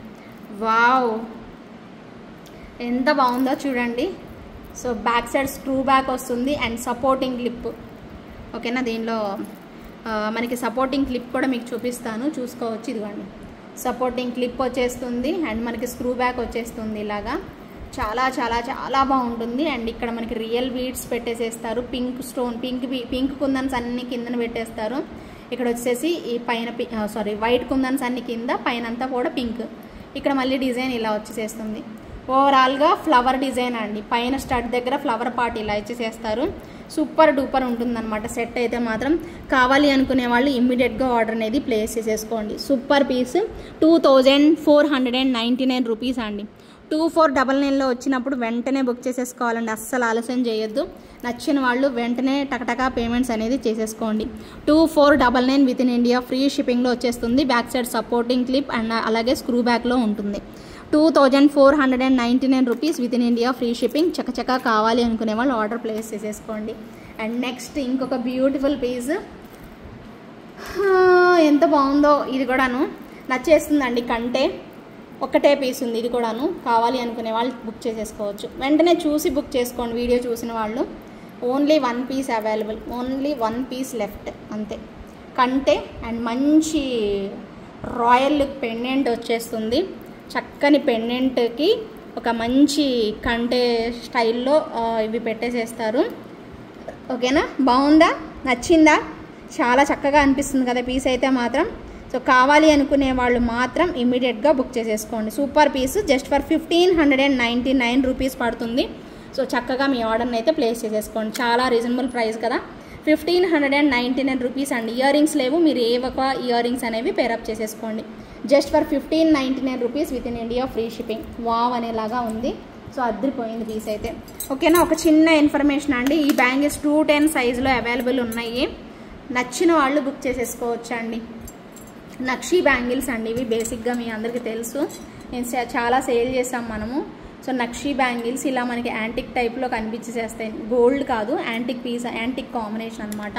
వావ్, ఎంత బాగుందో చూడండి. So back side screw back వస్తుంది అండ్ సపోర్టింగ్ క్లిప్. ఓకేనా, దీనిలో మనకి సపోర్టింగ్ క్లిప్ కూడా మీకు చూపిస్తాను, చూసుకోవచ్చు. ఇదిగోండి, సపోర్టింగ్ క్లిప్ వచ్చేస్తుంది అండ్ మనకి స్క్రూ బ్యాక్ వచ్చేస్తుంది. ఇలాగా చాలా చాలా చాలా బాగుంటుంది. అండ్ ఇక్కడ మనకి రియల్ బీడ్స్ పెట్టేసేస్తారు. పింక్ స్టోన్, పింక్ కుందన్స్ అన్ని కిందన పెట్టేస్తారు. ఇక్కడ వచ్చేసి ఈ పైన వైట్ కుందన్స్ అన్ని కింద, పైన అంతా కూడా పింక్. ఇక్కడ మళ్ళీ డిజైన్ ఇలా వచ్చేసేస్తుంది. ఓవరాల్గా ఫ్లవర్ డిజైన్ అండి. పైన స్టడ్ దగ్గర ఫ్లవర్ పార్ట్ ఇలా ఇచ్చేసేస్తారు. సూపర్ డూపర్ ఉంటుందన్నమాట సెట్ అయితే మాత్రం. కావాలి అనుకునే వాళ్ళు ఇమ్మీడియట్గా ఆర్డర్ అనేది ప్లేస్ చేసేసుకోండి. Super piece. 2499 రూపీస్ అండి. 2499లో వచ్చినప్పుడు వెంటనే బుక్ చేసేసుకోవాలండి, అస్సలు ఆలస్యం చేయొద్దు. నచ్చిన వాళ్ళు వెంటనే టకటకా పేమెంట్స్ అనేది చేసేసుకోండి. 2499 విత్ ఇన్ ఇండియా ఫ్రీ షిప్పింగ్లో వచ్చేస్తుంది. Back side supporting clip and అలాగే స్క్రూ బ్యాక్లో ఉంటుంది. 2499 rupees with in India free shipping. చక్కచక్క కావాలి అనుకునే వాళ్ళు ఆర్డర్ ప్లేస్ చేసేసుకోండి. అండ్ నెక్స్ట్ ఇంకొక బ్యూటిఫుల్ పీస్, ఎంత బాగుందో ఇది కూడాను, నచ్చేస్తుందండి. కంటే ఒకటే పీస్ ఉంది, ఇది కూడాను. కావాలి అనుకునే వాళ్ళు బుక్ చేసేసుకోవచ్చు. వెంటనే చూసి బుక్ చేసుకోండి. వీడియో చూసిన వాళ్ళు only 1 piece available, only 1 piece left, అంతే. కంటే అండ్ మంచి రాయల్ లుక్ పెండెంట్ వచ్చేస్తుంది. చక్కని పెండెంట్కి ఒక మంచి కంటే స్టైల్లో ఇవి పెట్టేసేస్తారు. ఓకేనా, బాగుందా, నచ్చిందా? చాలా చక్కగా అనిపిస్తుంది కదా పీస్ అయితే మాత్రం. సో కావాలి అనుకునే వాళ్ళు మాత్రం ఇమ్మీడియట్గా బుక్ చేసేసుకోండి. Super piece, just for 1599 rupees పడుతుంది. సో చక్కగా మీ ఆర్డర్ని అయితే ప్లేస్ చేసేసుకోండి. చాలా రీజనబుల్ ప్రైస్ కదా, 1599 రూపీస్ అండి. ఇయర్ రింగ్స్ లేవు, మీరు ఏ ఒక ఇయర్ రింగ్స్ అనేవి పేరప్ చేసేసుకోండి. Just for 1599 rupees with in India free shipping. Wow అనేలాగా ఉంది. సో అద్దరిపోయింది పీస్ అయితే. ఓకేనా, ఒక చిన్న ఇన్ఫర్మేషన్ అండి, ఈ బ్యాంగిల్స్ 210 సైజులో అవైలబుల్ ఉన్నాయి. నచ్చిన వాళ్ళు బుక్ చేసేసుకోవచ్చు అండి. నక్షీ బ్యాంగిల్స్ అండి ఇవి. బేసిక్గా మీ అందరికీ తెలుసు, నేను చాలా సేల్ చేసాం మనము. సో నక్షీ బ్యాంగిల్స్ ఇలా మనకి యాంటిక్ టైప్లో కనిపించేస్తాయి. గోల్డ్ కాదు, యాంటిక్ పీస్, యాంటిక్ కాంబినేషన్ అనమాట.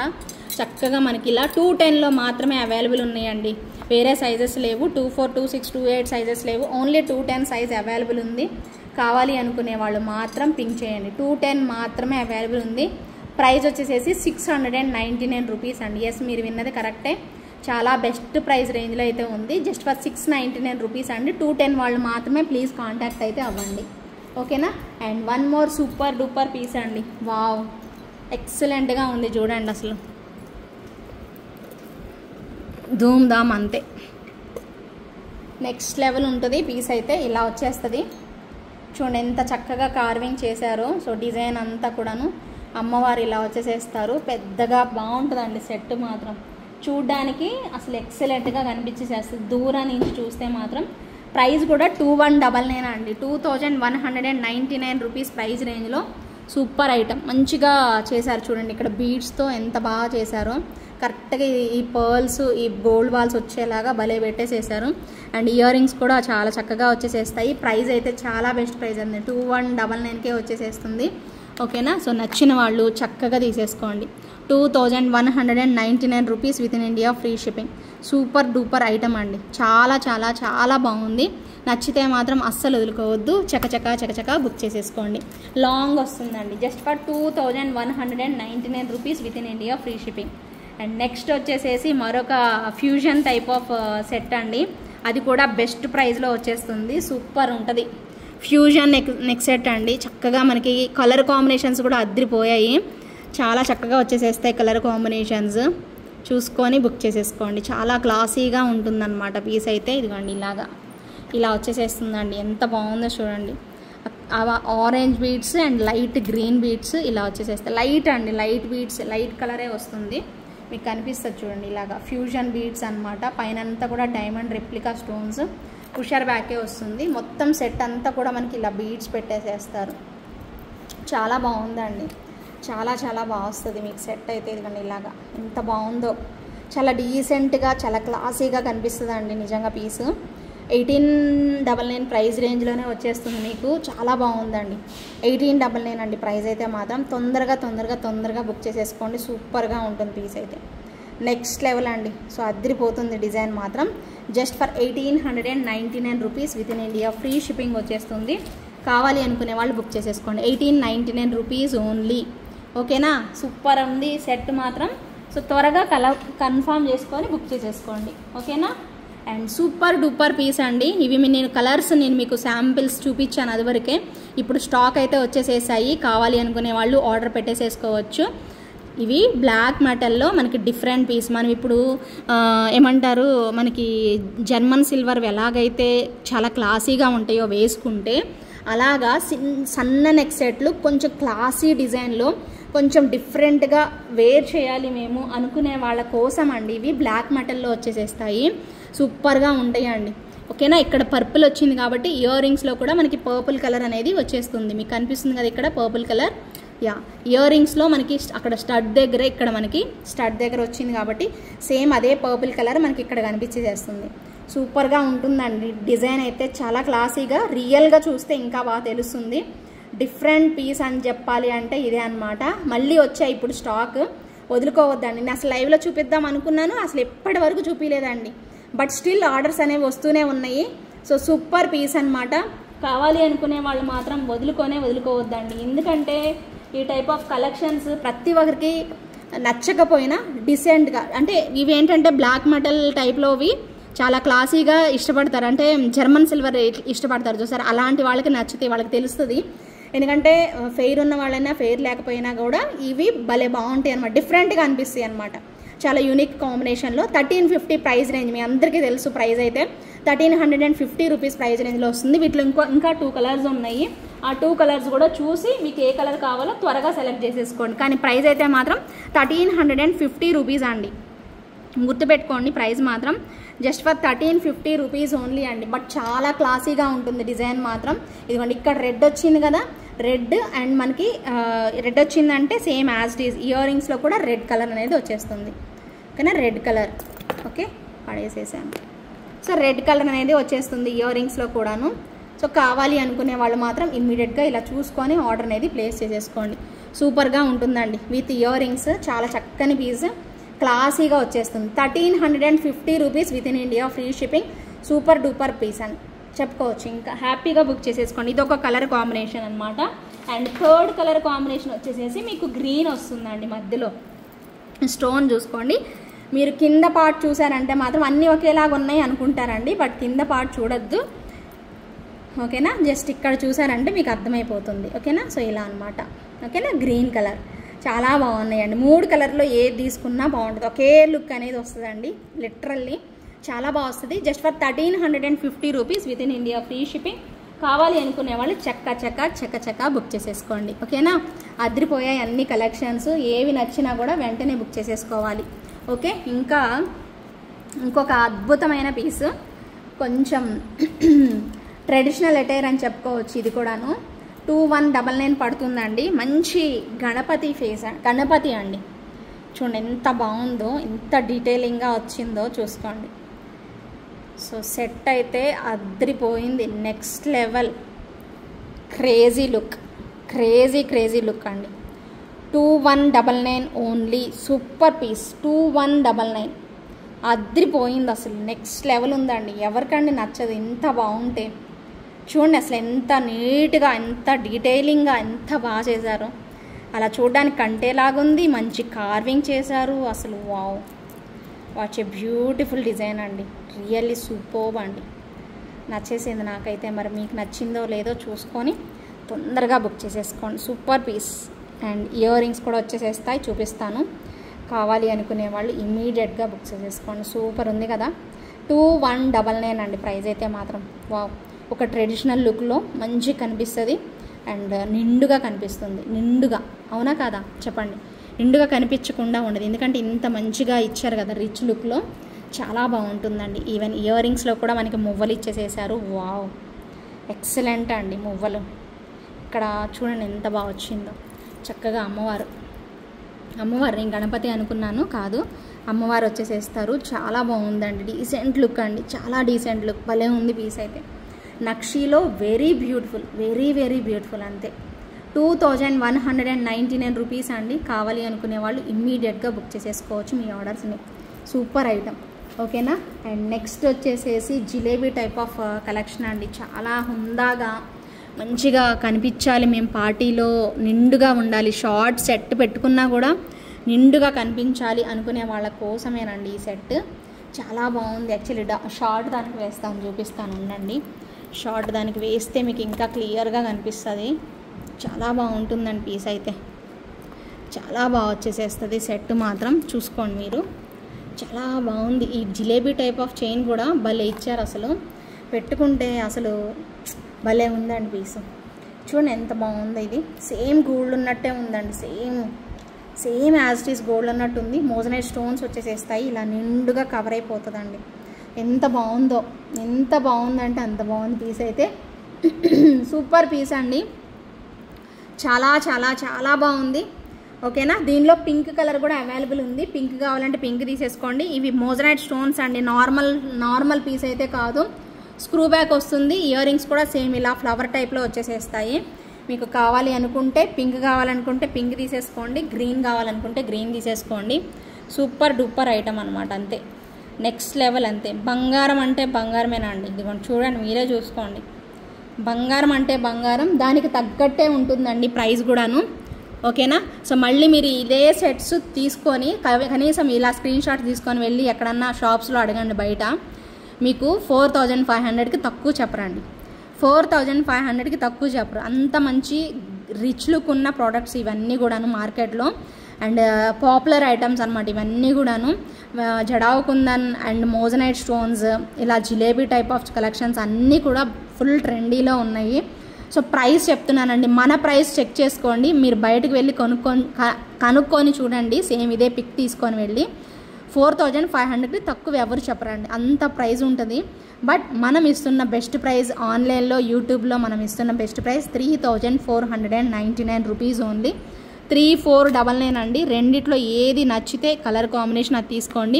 చక్కగా మనకి ఇలా 210లో మాత్రమే అవైలబుల్ ఉన్నాయండి. వేరే సైజెస్ లేవు. 24, 26, 28 సైజెస్ లేవు. ఓన్లీ 210 సైజ్ అవైలబుల్ ఉంది. కావాలి అనుకునే వాళ్ళు మాత్రం పింక్ చేయండి. 210 మాత్రమే అవైలబుల్ ఉంది. ప్రైస్ వచ్చేసేసి 699 రూపీస్ అండి. ఎస్, మీరు విన్నది కరెక్టే. చాలా బెస్ట్ ప్రైస్ రేంజ్లో అయితే ఉంది. జస్ట్ ఫర్ 699 రూపీస్ అండి. 210 వాళ్ళు మాత్రమే ప్లీజ్ కాంటాక్ట్ అయితే అవ్వండి. ఓకేనా, and one more super duper piece అండి. వావ్, ఎక్సలెంట్గా ఉంది చూడండి, అసలు ధూమ్ ధామ్ అంతే. నెక్స్ట్ లెవెల్ ఉంటుంది పీస్ అయితే. ఇలా వచ్చేస్తుంది చూడండి, ఎంత చక్కగా కార్వింగ్ చేశారో. సో డిజైన్ అంతా కూడాను అమ్మవారు ఇలా వచ్చేసేస్తారు. పెద్దగా బాగుంటుందండి సెట్ మాత్రం. చూడ్డానికి అసలు ఎక్సలెంట్గా కనిపించేసేస్తుంది. దూరం నుంచి చూస్తే మాత్రం. ప్రైస్ కూడా 2199 అండి. 2199 రూపీస్ ప్రైస్ రేంజ్లో సూపర్ ఐటమ్. మంచిగా చేశారు చూడండి, ఇక్కడ బీడ్స్తో ఎంత బాగా చేశారో. కరెక్ట్గా ఈ పర్ల్స్, ఈ గోల్డ్ బాల్స్ వచ్చేలాగా భలే పెట్టేసేసారు. అండ్ ఇయర్ రింగ్స్ కూడా చాలా చక్కగా వచ్చేసేస్తాయి. ప్రైస్ అయితే చాలా బెస్ట్ ప్రైస్ అండి. 2199కే వచ్చేసేస్తుంది. ఓకేనా. సో నచ్చిన వాళ్ళు చక్కగా తీసేసుకోండి. 2199 rupees with in India free shipping. Super duper item అండి, చాలా చాలా చాలా బాగుంది. నచ్చితే మాత్రం అస్సలు వదులుకోవద్దు, చకచకా బుక్ చేసేసుకోండి. లాంగ్ వస్తుందండి, just for 2199 rupees with in India free shipping. And next వచ్చేసేసి మరొక ఫ్యూజన్ టైప్ ఆఫ్ సెట్ అండి, అది కూడా బెస్ట్ ప్రైస్లో వచ్చేస్తుంది. సూపర్ ఉంటుంది ఫ్యూజన్ నెక్ సెట్ అండి. చక్కగా మనకి కలర్ కాంబినేషన్స్ కూడా అద్దరిపోయాయి, చాలా చక్కగా వచ్చేసేస్తాయి కలర్ కాంబినేషన్స్. చూసుకొని బుక్ చేసేసుకోండి, చాలా క్లాసీగా ఉంటుందన్నమాట పీస్ అయితే. ఇదిగోండి ఇలా వచ్చేసేస్తుందండి, ఎంత బాగుందో చూడండి. Orange beads and light green beads ఇలా వచ్చేసేస్తాయి. లైట్ అండి, లైట్ బీడ్స్, లైట్ కలరే వస్తుంది, మీకు కనిపిస్తుంది చూడండి. ఇలాగా ఫ్యూజన్ బీడ్స్ అనమాట. పైన అంతా కూడా డైమండ్ రెప్లికా స్టోన్స్, పుషర్ బ్యాకే వస్తుంది. మొత్తం సెట్ అంతా కూడా మనకి ఇలా బీడ్స్ పెట్టేసేస్తారు. చాలా బాగుందండి, చాలా చాలా బాగా వస్తుంది మీకు సెట్ అయితే. ఇదిగోండి ఇలాగా ఎంత బాగుందో, చాలా డీసెంట్గా చాలా క్లాసీగా కనిపిస్తుంది అండి నిజంగా పీసు. 1899 ప్రైస్ రేంజ్లోనే వచ్చేస్తుంది మీకు, చాలా బాగుందండి. 1899 అండి ప్రైస్ అయితే మాత్రం. తొందరగా బుక్ చేసేసుకోండి, సూపర్గా ఉంటుంది పీస్ అయితే, నెక్స్ట్ లెవెల్ అండి. సో అద్దరిపోతుంది డిజైన్ మాత్రం. Just for 1899 rupees with in India free shipping వచ్చేస్తుంది. కావాలి అనుకునే వాళ్ళు బుక్ చేసేసుకోండి, 1899 రూపీస్ ఓన్లీ. ఓకేనా, సూపర్ ఉంది సెట్ మాత్రం. సో త్వరగా కన్ఫర్మ్ చేసుకొని బుక్ చేసేసుకోండి, ఓకేనా. అండ్ సూపర్ డూపర్ పీస్ అండి ఇవి. నేను కలర్స్ మీకు శాంపిల్స్ చూపించాను అదివరకే, ఇప్పుడు స్టాక్ అయితే వచ్చేసేసాయి. కావాలి అనుకునే వాళ్ళు ఆర్డర్ పెట్టేసేసుకోవచ్చు. ఇవి బ్లాక్ మెటల్లో మనకి డిఫరెంట్ పీస్. మనం ఇప్పుడు ఏమంటారు, మనకి జర్మన్ సిల్వర్ ఎలాగైతే చాలా క్లాసీగా ఉంటాయో వేసుకుంటే, అలాగా సన్న నెక్ సెట్లు కొంచెం క్లాసీ డిజైన్లో కొంచెం డిఫరెంట్గా వేర్ చేయాలి మేము అనుకునే వాళ్ళ కోసం అండి ఇవి బ్లాక్ మెటల్లో వచ్చేసేస్తాయి. సూపర్గా ఉంటాయండి, ఓకేనా. ఇక్కడ పర్పుల్ వచ్చింది కాబట్టి ఇయర్ రింగ్స్లో కూడా మనకి పర్పుల్ కలర్ అనేది వచ్చేస్తుంది. మీకు కనిపిస్తుంది కదా ఇక్కడ పర్పుల్ కలర్. ఇయర్ రింగ్స్లో మనకి అక్కడ స్టడ్ దగ్గర, ఇక్కడ మనకి స్టడ్ దగ్గర వచ్చింది కాబట్టి సేమ్ అదే పర్పుల్ కలర్ మనకి ఇక్కడ కనిపించేస్తుంది. సూపర్గా ఉంటుందండి డిజైన్ అయితే, చాలా క్లాసీగా. రియల్గా చూస్తే ఇంకా బాగా తెలుస్తుంది. డిఫరెంట్ పీస్ అని చెప్పాలి అంటే ఇదే అనమాట. మళ్ళీ వచ్చాయి ఇప్పుడు స్టాక్, వదులుకోవద్దండి. నేను అసలు లైవ్లో చూపిద్దాం అనుకున్నాను, అసలు ఎప్పటి వరకు చూపించలేదండి. బట్ స్టిల్ ఆర్డర్స్ అనేవి వస్తూనే ఉన్నాయి. సో సూపర్ పీస్ అనమాట. కావాలి అనుకునే వాళ్ళు మాత్రం వదులుకోవద్దండి. ఎందుకంటే ఈ టైప్ ఆఫ్ కలెక్షన్స్ ప్రతి ఒక్కరికి నచ్చకపోయినా డీసెంట్గా, అంటే ఇవి ఏంటంటే బ్లాక్ మెటల్ టైప్లోవి చాలా క్లాసీగా ఇష్టపడతారు, అంటే జర్మన్ సిల్వర్ ఇష్టపడతారు చూసారు, అలాంటి వాళ్ళకి నచ్చితే వాళ్ళకి తెలుస్తుంది. ఎందుకంటే ఫెయిర్ ఉన్న వాళ్ళైనా ఫెయిర్ లేకపోయినా కూడా ఇవి భలే బాగుంటాయి అనమాట, డిఫరెంట్గా అనిపిస్తాయి అనమాట. చాలా యూనిక్ కాంబినేషన్లో 1350 ప్రైస్ రేంజ్, మీ అందరికీ తెలుసు ప్రైస్ అయితే 1350 రూపీస్ ప్రైస్ రేంజ్లో వస్తుంది. వీటిలో ఇంకా 2 కలర్స్ ఉన్నాయి. ఆ 2 కలర్స్ కూడా చూసి మీకు ఏ కలర్ కావాలో త్వరగా సెలెక్ట్ చేసేసుకోండి. కానీ ప్రైస్ అయితే మాత్రం 1350 రూపీస్ అండి, గుర్తుపెట్టుకోండి. ప్రైస్ మాత్రం జస్ట్ ఫర్ 1350 రూపీస్ ఓన్లీ అండి. బట్ చాలా క్లాసీగా ఉంటుంది డిజైన్ మాత్రం. ఇదిగోండి ఇక్కడ రెడ్ వచ్చింది కదా, రెడ్ అండ్ మనకి రెడ్ వచ్చిందంటే సేమ్ యాజ్ ఇట్ ఈజ్ ఇయర్ రింగ్స్లో కూడా రెడ్ కలర్ అనేది వచ్చేస్తుంది, ఓకేనా. రెడ్ కలర్ ఓకే పడేసేసాను. సో రెడ్ కలర్ అనేది వచ్చేస్తుంది ఇయర్ రింగ్స్లో కూడాను. సో కావాలి అనుకునే వాళ్ళు మాత్రం ఇమ్మీడియట్గా ఇలా చూసుకొని ఆర్డర్ అనేది ప్లేస్ చేసేసుకోండి. సూపర్గా ఉంటుందండి విత్ ఇయర్ రింగ్స్, చాలా చక్కని పీస్, క్లాసీగా వచ్చేస్తుంది. 1350 rupees with in India free shipping. Super duper piece అని చెప్పుకోవచ్చు. ఇంకా హ్యాపీగా బుక్ చేసేసుకోండి. ఇది ఒక కలర్ కాంబినేషన్ అనమాట. అండ్ థర్డ్ కలర్ కాంబినేషన్ వచ్చేసేసి మీకు గ్రీన్ వస్తుందండి. మధ్యలో స్టోన్ చూసుకోండి. మీరు కింద పార్ట్ చూసారంటే మాత్రం అన్నీ ఒకేలాగా ఉన్నాయి అనుకుంటారండి, బట్ కింద పార్ట్ చూడొద్దు, ఓకేనా. జస్ట్ ఇక్కడ చూసారంటే మీకు అర్థమైపోతుంది, ఓకేనా. సో ఇలా అనమాట, ఓకేనా. గ్రీన్ కలర్ చాలా బాగున్నాయండి. 3 కలర్లో ఏది తీసుకున్నా బాగుంటుంది, ఒకే లుక్ అనేది వస్తుందండి. లిటరల్లీ చాలా బాగా వస్తుంది. Just for 1350 rupees with in India free shipping. కావాలి అనుకునే వాళ్ళు చక్క బుక్ చేసేసుకోండి, ఓకేనా. అదిరిపోయాయి అన్ని కలెక్షన్స్, ఏవి నచ్చినా కూడా వెంటనే బుక్ చేసేసుకోవాలి, ఓకే. ఇంకా ఇంకొక అద్భుతమైన పీస్, కొంచెం ట్రెడిషనల్ అటైర్ అని చెప్పుకోవచ్చు. ఇది కూడాను 2199 పడుతుందండి. మంచి గణపతి ఫేస్, గణపతి అండి. చూడండి ఎంత బాగుందో, ఎంత డీటెయిలింగ్గా వచ్చిందో చూసుకోండి. సో సెట్ అయితే అద్దరిపోయింది, next level crazy look, crazy look అండి. 2199 ఓన్లీ. Super piece. 2199 అద్రిపోయింది అసలు. నెక్స్ట్ లెవెల్ ఉందండి. ఎవరికండి నచ్చదు ఇంత బాగుంటే? చూడండి అసలు ఎంత నీట్గా, ఎంత డీటెయిలింగ్గా, ఎంత బాగా చేశారు. అలా చూడడానికి కంటేలాగుంది. మంచి కార్వింగ్ చేశారు అసలు. Wow, watch a beautiful design అండి. రియల్లీ సూపర్బ్ అండి. నచ్చేసింది నాకైతే. మరి మీకు నచ్చిందో లేదో చూసుకొని తొందరగా బుక్ చేసేసుకోండి. Super piece. And year rings కూడా వచ్చేసేస్తాయి, చూపిస్తాను. కావాలి అనుకునే వాళ్ళు ఇమ్మీడియట్గా బుక్ చేసేసుకోండి. సూపర్ ఉంది కదా. 2199 అండి ప్రైస్ అయితే మాత్రం. వావ్, ఒక ట్రెడిషనల్ లుక్లో మంచి కనిపిస్తుంది అండ్ నిండుగా కనిపిస్తుంది. నిండుగా, అవునా కాదా చెప్పండి? నిండుగా కనిపించకుండా ఉండదు, ఎందుకంటే ఇంత మంచిగా ఇచ్చారు కదా రిచ్ లుక్లో. చాలా బాగుంటుందండి. ఈవెన్ ఇయర్ రింగ్స్లో కూడా మనకి మువ్వలు ఇచ్చేసేసారు. వావ్, ఎక్సలెంట్ అండి మువ్వలు. ఇక్కడ చూడండి ఎంత బాగా వచ్చిందో. చక్కగా అమ్మవారు నేను గణపతి అనుకున్నాను, కాదు, అమ్మవారు వచ్చేసేస్తారు. చాలా బాగుందండి. డీసెంట్ లుక్ అండి, చాలా డీసెంట్ లుక్. భలే ఉంది పీస్ అయితే. నక్షీలో వెరీ బ్యూటిఫుల్ అంతే. 2199 రూపీస్ అండి. కావాలి అనుకునే వాళ్ళు ఇమ్మీడియట్గా బుక్ చేసేసుకోవచ్చు మీ ఆర్డర్స్ని. సూపర్ ఐటమ్, ఓకేనా. అండ్ నెక్స్ట్ వచ్చేసేసి జిలేబీ టైప్ ఆఫ్ కలెక్షన్ అండి. చాలా హుందాగా మంచిగా కనిపించాలి, మేము పార్టీలో నిండుగా ఉండాలి, షార్ట్ సెట్ పెట్టుకున్నా కూడా నిండుగా కనిపించాలి అనుకునే వాళ్ళ కోసమేనండి ఈ సెట్. చాలా బాగుంది. యాక్చువల్లీ షార్ట్ దానికి వేస్తాను, చూపిస్తాను ఉండండి. షార్ట్ దానికి వేస్తే మీకు ఇంకా క్లియర్గా కనిపిస్తుంది. చాలా బాగుంటుందండి పీస్ అయితే. చాలా బాగా వచ్చేసేస్తుంది సెట్ మాత్రం. చూసుకోండి మీరు, చాలా బాగుంది. ఈ జిలేబీ టైప్ ఆఫ్ చైన్ కూడా భలే ఇచ్చారు అసలు. పెట్టుకుంటే అసలు భలే ఉందండి పీస్. చూడండి ఎంత బాగుంది. ఇది సేమ్ గోల్డ్ ఉన్నట్టే ఉందండి. Same as it is gold అన్నట్టు ఉంది. మోజనైట్ స్టోన్స్ వచ్చేసేస్తాయి, ఇలా నిండుగా కవర్ అయిపోతుందండి. ఎంత బాగుందో, ఎంత బాగుందంటే అంత బాగుంది పీస్ అయితే. సూపర్ పీస్ అండి. చాలా బాగుంది, ఓకేనా. దీనిలో పింక్ కలర్ కూడా అవైలబుల్ ఉంది. పింక్ కావాలంటే పింక్ తీసేసుకోండి. ఇవి మోజనైట్ స్టోన్స్ అండి. నార్మల్ పీస్ అయితే కాదు, స్క్రూ బ్యాక్ వస్తుంది. ఇయర్ రింగ్స్ కూడా సేమ్ ఇలా ఫ్లవర్ టైప్లో వచ్చేసేస్తాయి. మీకు కావాలి అనుకుంటే పింక్ కావాలనుకుంటే పింక్ తీసేసుకోండి, గ్రీన్ కావాలనుకుంటే గ్రీన్ తీసేసుకోండి. సూపర్ డూపర్ ఐటమ్ అనమాట, అంతే. నెక్స్ట్ లెవెల్ అంతే. బంగారం అంటే బంగారమేనా అండి? ఇదిగోండి చూడండి, మీరే చూసుకోండి. బంగారం అంటే బంగారం, దానికి తగ్గట్టే ఉంటుందండి ప్రైస్ కూడాను, ఓకేనా. సో మళ్ళీ మీరు ఇదే సెట్స్ తీసుకొని కనీసం ఇలా స్క్రీన్ షాట్ తీసుకొని వెళ్ళి ఎక్కడన్నా షాప్స్లో అడగండి బయట, మీకు 4500కి తక్కువ చెప్పరండి. 4500కి తక్కువ చెప్పరు. అంత మంచి రిచ్ లుక్ ఉన్న ప్రోడక్ట్స్ ఇవన్నీ కూడాను మార్కెట్లో. అండ్ పాపులర్ ఐటమ్స్ అనమాట ఇవన్నీ కూడాను. Jadau kundan and moissanite stones, ఇలా జిలేబీ టైప్ ఆఫ్ కలెక్షన్స్ అన్నీ కూడా ఫుల్ ట్రెండీలో ఉన్నాయి. సో ప్రైస్ చెప్తున్నానండి, మన ప్రైస్ చెక్ చేసుకోండి. మీరు బయటకు వెళ్ళి కనుక్కొని చూడండి. సేమ్ ఇదే పిక్ తీసుకొని వెళ్ళి 4500కి తక్కువ ఎవరు చెప్పరండి, అంత ప్రైస్ ఉంటుంది. బట్ మనం ఇస్తున్న బెస్ట్ ప్రైస్ ఆన్లైన్లో యూట్యూబ్లో మనం ఇస్తున్న బెస్ట్ ప్రైస్ 3499 రూపీస్ ఓన్లీ. 3499 అండి. రెండిట్లో ఏది నచ్చితే కలర్ కాంబినేషన్ అది తీసుకోండి.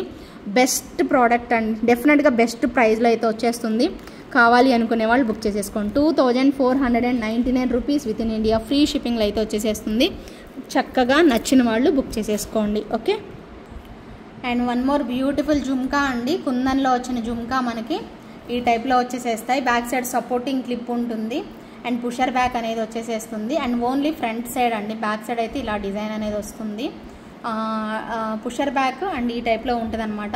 బెస్ట్ ప్రోడక్ట్ అండి, డెఫినెట్గా బెస్ట్ ప్రైస్లో అయితే వచ్చేస్తుంది. కావాలి అనుకునే వాళ్ళు బుక్ చేసేసుకోండి. 2499 rupees with in India free షిప్పింగ్లో అయితే వచ్చేసేస్తుంది. చక్కగా నచ్చిన వాళ్ళు బుక్ చేసేసుకోండి, okay. And one more beautiful jhumka అండి. కుందన్లో వచ్చిన జుమ్కా మనకి ఈ టైప్లో వచ్చేసేస్తాయి. బ్యాక్ సైడ్ సపోర్టింగ్ క్లిప్ ఉంటుంది అండ్ పుషర్ బ్యాక్ అనేది వచ్చేసేస్తుంది. అండ్ ఓన్లీ ఫ్రంట్ సైడ్ అండి, బ్యాక్ సైడ్ అయితే ఇలా డిజైన్ అనేది వస్తుంది. పుషర్ బ్యాక్ అండ్ ఈ టైప్లో ఉంటుంది అనమాట.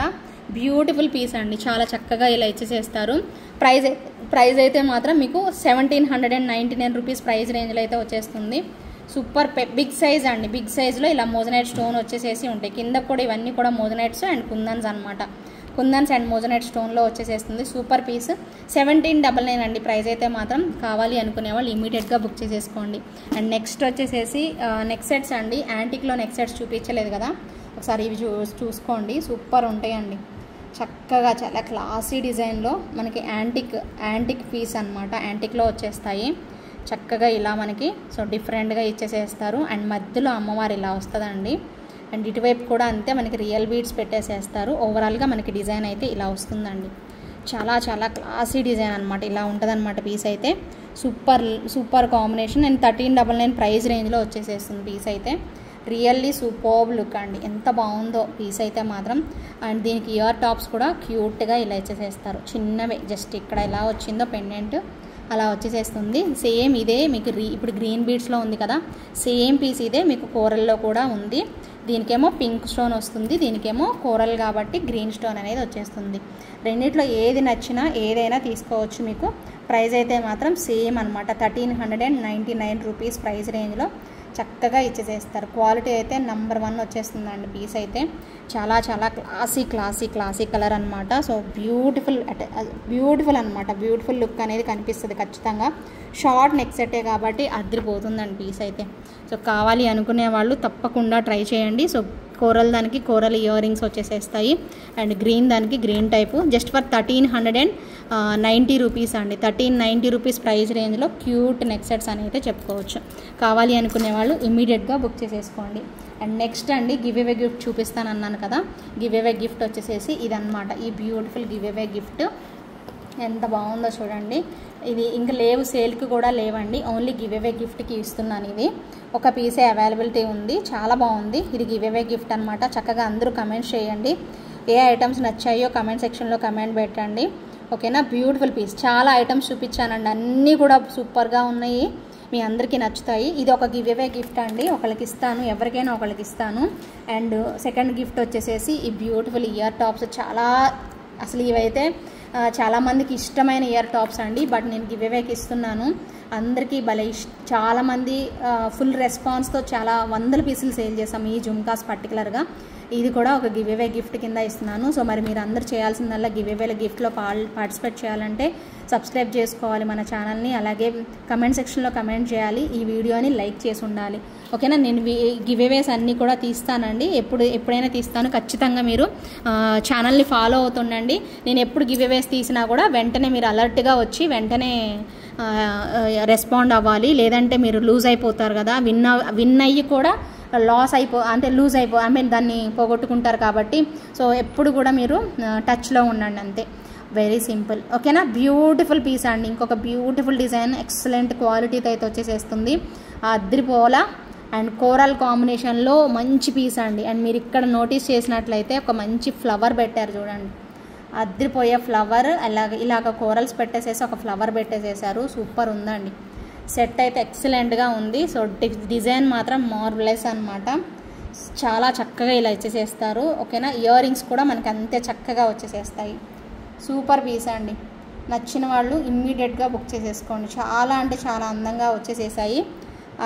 బ్యూటిఫుల్ పీస్ అండి, చాలా చక్కగా ఇలా ఇచ్చేసేస్తారు. ప్రైస్ అయితే మాత్రం మీకు 1799 రూపీస్ ప్రైస్ రేంజ్లో అయితే వచ్చేస్తుంది. సూపర్ బిగ్ సైజ్ అండి. బిగ్ సైజ్లో ఇలా మోజనైట్ స్టోన్ వచ్చేసేసి ఉంటాయి. కింద కూడా ఇవన్నీ కూడా మోజనైట్స్ అండ్ కుందన్స్ అనమాట. కుందన్స్ అండ్ మోజనైట్ స్టోన్లో వచ్చేసేస్తుంది. Super piece. 1799 అండి ప్రైస్ అయితే మాత్రం. కావాలి అనుకునే వాళ్ళు ఇమీడియట్గా బుక్ చేసేసుకోండి. అండ్ నెక్స్ట్ వచ్చేసేసి నెక్ సెట్స్ అండి. యాంటిక్లో నెక్ సెట్స్ చూపించలేదు కదా, ఒకసారి ఇవి చూసుకోండి. సూపర్ ఉంటాయండి, చక్కగా చాలా క్లాసీ డిజైన్లో మనకి యాంటిక్ పీస్ అనమాట. యాంటిక్లో వచ్చేస్తాయి చక్కగా ఇలా మనకి. సో డిఫరెంట్గా ఇచ్చేసేస్తారు. అండ్ మధ్యలో అమ్మవారు ఇలా వస్తుందండి. అండ్ ఇటువైపు కూడా అంతే మనకి రియల్ బీడ్స్ పెట్టేసేస్తారు. ఓవరాల్గా మనకి డిజైన్ అయితే ఇలా వస్తుందండి. చాలా క్లాసీ డిజైన్ అనమాట. ఇలా ఉంటుంది అనమాట పీస్ అయితే. సూపర్ కాంబినేషన్ అండ్ 1399 ప్రైస్ రేంజ్లో వచ్చేసేస్తుంది పీస్ అయితే. రియల్లీ సూపర్బ్ లుక్ అండి, ఎంత బాగుందో పీస్ అయితే మాత్రం. అండ్ దీనికి ఇయర్ టాప్స్ కూడా క్యూట్గా ఇలా ఇచ్చేసేస్తారు, చిన్నవే, జస్ట్ ఇక్కడ ఎలా వచ్చిందో పెండెంట్ అలా వచ్చేసేస్తుంది. సేమ్ ఇదే మీకు ఇప్పుడు గ్రీన్ బీడ్స్లో ఉంది కదా, సేమ్ పీస్ ఇదే మీకు కోరల్లో కూడా ఉంది. దీనికేమో పింక్ స్టోన్ వస్తుంది, దీనికేమో కోరల్ కాబట్టి గ్రీన్ స్టోన్ అనేది వచ్చేస్తుంది. రెండిట్లో ఏది నచ్చినా ఏదైనా తీసుకోవచ్చు. మీకు ప్రైస్ అయితే మాత్రం సేమ్ అనమాట, 1399 రూపీస్ ప్రైస్ రేంజ్లో చక్కగా ఇచ్చేసేస్తారు. క్వాలిటీ అయితే నెంబర్ 1 వచ్చేస్తుందండి పీస్ అయితే. చాలా చాలా క్లాసీ కలర్ అనమాట. సో బ్యూటిఫుల్ అనమాట, బ్యూటిఫుల్ లుక్ అనేది కనిపిస్తుంది ఖచ్చితంగా. షార్ట్ నెక్ సెట్టే కాబట్టి అదిరిపోతుందండి పీస్ అయితే. సో కావాలి అనుకునే వాళ్ళు తప్పకుండా ట్రై చేయండి. సో కోరల్ దానికి కోరల్ ఇయర్ రింగ్స్ వచ్చేసేస్తాయి అండ్ గ్రీన్ దానికి green type, just for 1390 rupees అండి. 1390 రూపీస్ ప్రైస్ రేంజ్లో క్యూట్ నెక్ సెట్స్ అని అయితే చెప్పుకోవచ్చు. కావాలి అనుకునే వాళ్ళు ఇమీడియట్గా బుక్ చేసేసుకోండి. అండ్ నెక్స్ట్ అండి గివ్ అవే గిఫ్ట్ చూపిస్తాను అన్నాను కదా, గివ్ అవే గిఫ్ట్ వచ్చేసేసి ఇదన్నమాట. ఈ బ్యూటిఫుల్ గివ్ అవే గిఫ్ట్ ఎంత బాగుందో చూడండి. ఇది ఇంకా లేవు, సేల్కి కూడా లేవండి, ఓన్లీ గివ్ అవే గిఫ్ట్కి ఇస్తున్నాను. ఇది ఒక పీసే అవైలబిలిటీ ఉంది, చాలా బాగుంది. ఇది గివ్ అవే గిఫ్ట్ అనమాట. చక్కగా అందరూ కమెంట్స్ చేయండి, ఏ ఐటమ్స్ నచ్చాయో కమెంట్ సెక్షన్లో కమెంట్ పెట్టండి, ఓకేనా. బ్యూటిఫుల్ పీస్, చాలా ఐటమ్స్ చూపించానండి, అన్నీ కూడా సూపర్గా ఉన్నాయి, మీ అందరికీ నచ్చుతాయి. ఇది ఒక గివ్ అవే గిఫ్ట్ అండి, ఒకరికి ఇస్తాను, ఎవరికైనా ఒకరికి ఇస్తాను. అండ్ సెకండ్ గిఫ్ట్ వచ్చేసేసి ఈ బ్యూటిఫుల్ ఇయర్ టాప్స్. చాలా అసలు ఇవైతే చాలామందికి ఇష్టమైన ఇయర్ టాప్స్ అండి, బట్ నేను గివ్ అవేకి ఇస్తున్నాను. అందరికీ భలే చాలామంది ఫుల్ రెస్పాన్స్తో చాలా 100 పీసులు సేల్ చేసాం ఈ జుమ్కాస్ పర్టికులర్గా. ఇది కూడా ఒక గివ్ అవే గిఫ్ట్ కింద ఇస్తున్నాను. సో మరి మీరు అందరూ చేయాల్సిందల్లా గివ్ అవేల గిఫ్ట్లో పార్టిసిపేట్ చేయాలంటే సబ్స్క్రైబ్ చేసుకోవాలి మన ఛానల్ని, అలాగే కమెంట్ సెక్షన్లో కమెంట్ చేయాలి, ఈ వీడియోని లైక్ చేసి ఉండాలి, ఓకేనా. నేను గివ్ అవేస్ అన్నీ కూడా తీస్తానండి, ఎప్పుడైనా తీస్తాను. ఖచ్చితంగా మీరు ఛానల్ని ఫాలో అవుతుండండి. నేను ఎప్పుడు గివ్ అవేస్ తీసినా కూడా వెంటనే మీరు అలర్ట్గా వచ్చి వెంటనే రెస్పాండ్ అవ్వాలి, లేదంటే మీరు లూజ్ అయిపోతారు కదా. విన్ అయ్యి కూడా లూజ్ అయిపో దాన్ని పోగొట్టుకుంటారు కాబట్టి. సో ఎప్పుడు కూడా మీరు టచ్లో ఉండండి, అంతే, వెరీ సింపుల్, ఓకేనా. బ్యూటిఫుల్ పీస్ అండి, ఇంకొక బ్యూటిఫుల్ డిజైన్, ఎక్సలెంట్ క్వాలిటీతో అయితే వచ్చేసేస్తుంది, అద్రిపోలా. అండ్ కోరల్ కాంబినేషన్లో మంచి పీస్ అండి. అండ్ మీరు ఇక్కడ నోటీస్ చేసినట్లయితే ఒక మంచి ఫ్లవర్ పెట్టారు చూడండి, అద్రిపోయే ఫ్లవర్, ఇలాగ కోరల్స్ పెట్టేసేసి ఒక ఫ్లవర్ పెట్టేసేసారు, సూపర్ ఉందండి. సెట్ అయితే ఎక్సలెంట్గా ఉంది. సో డిజైన్ మాత్రం మార్వెలస్ అనమాట, చాలా చక్కగా ఇలా ఇచ్చేసేస్తారు, ఓకేనా. ఇయర్ రింగ్స్ కూడా మనకి అంతే చక్కగా వచ్చేసేస్తాయి, సూపర్ పీస్ అండి. నచ్చిన వాళ్ళు ఇమ్మీడియట్గా బుక్ చేసేసుకోండి, చాలా అంటే చాలా అందంగా వచ్చేసేసాయి,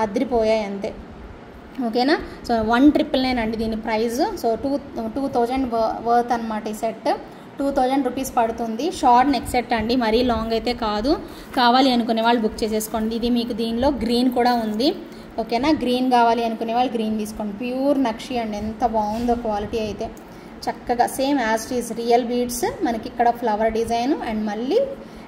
అద్రిపోయాయి అంతే, ఓకేనా. సో 1999 అండి దీని ప్రైస్. సో 2000 వర్త్ అనమాట ఈ సెట్, 2000 రూపీస్ పడుతుంది. షార్ట్ నెక్ సెట్ అండి, మరీ లాంగ్ అయితే కాదు. కావాలి అనుకునే వాళ్ళు బుక్ చేసేసుకోండి. ఇది మీకు దీనిలో గ్రీన్ కూడా ఉంది, ఓకేనా. గ్రీన్ కావాలి అనుకునే వాళ్ళు గ్రీన్ తీసుకోండి. ప్యూర్ నక్షి అండి, ఎంత బాగుందో క్వాలిటీ అయితే, చక్కగా same as it is real beads, మనకి ఇక్కడ ఫ్లవర్ డిజైన్ అండ్ మళ్ళీ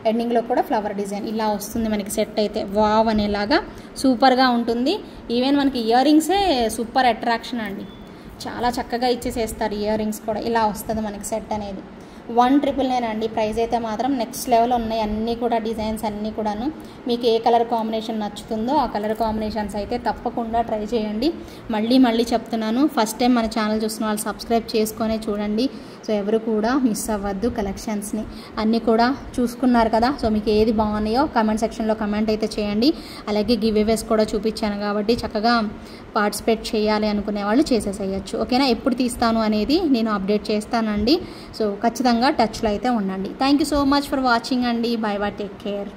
ఎండింగ్లో కూడా ఫ్లవర్ డిజైన్ ఇలా వస్తుంది మనకి సెట్ అయితే. వావ్ అనేలాగా సూపర్గా ఉంటుంది. ఈవెన్ మనకి ఇయర్ రింగ్సే సూపర్ అట్రాక్షన్ అండి, చాలా చక్కగా ఇచ్చేసేస్తారు. ఇయర్ రింగ్స్ కూడా ఇలా వస్తుంది మనకి సెట్ అనేది. 1999 అండి ప్రైస్ అయితే మాత్రం నెక్స్ట్ లెవెల్ ఉన్నాయి, అన్నీ కూడా డిజైన్స్ అన్నీ కూడాను. మీకు ఏ కలర్ కాంబినేషన్ నచ్చుతుందో ఆ కలర్ కాంబినేషన్స్ అయితే తప్పకుండా ట్రై చేయండి. మళ్ళీ చెప్తున్నాను, ఫస్ట్ టైం మన ఛానల్ చూస్తున్న వాళ్ళు సబ్స్క్రైబ్ చేసుకొని చూడండి. సో ఎవరు కూడా మిస్ అవ్వద్దు, కలెక్షన్స్ని అన్నీ కూడా చూసుకున్నారు కదా. సో మీకు ఏది బాగున్నాయో కామెంట్ సెక్షన్లో కమెంట్ అయితే చేయండి. అలాగే గివ్ అవేస్ కూడా చూపించాను కాబట్టి చక్కగా పార్టిసిపేట్ చేయాలి అనుకునే వాళ్ళు చేసేసేయచ్చు, ఓకేనా. ఎప్పుడు తీస్తాను అనేది నేను అప్డేట్ చేస్తానండి. సో ఖచ్చితంగా టచ్లో అయితే ఉండండి. Thank you so much for watching అండి, బై బై, టేక్ కేర్.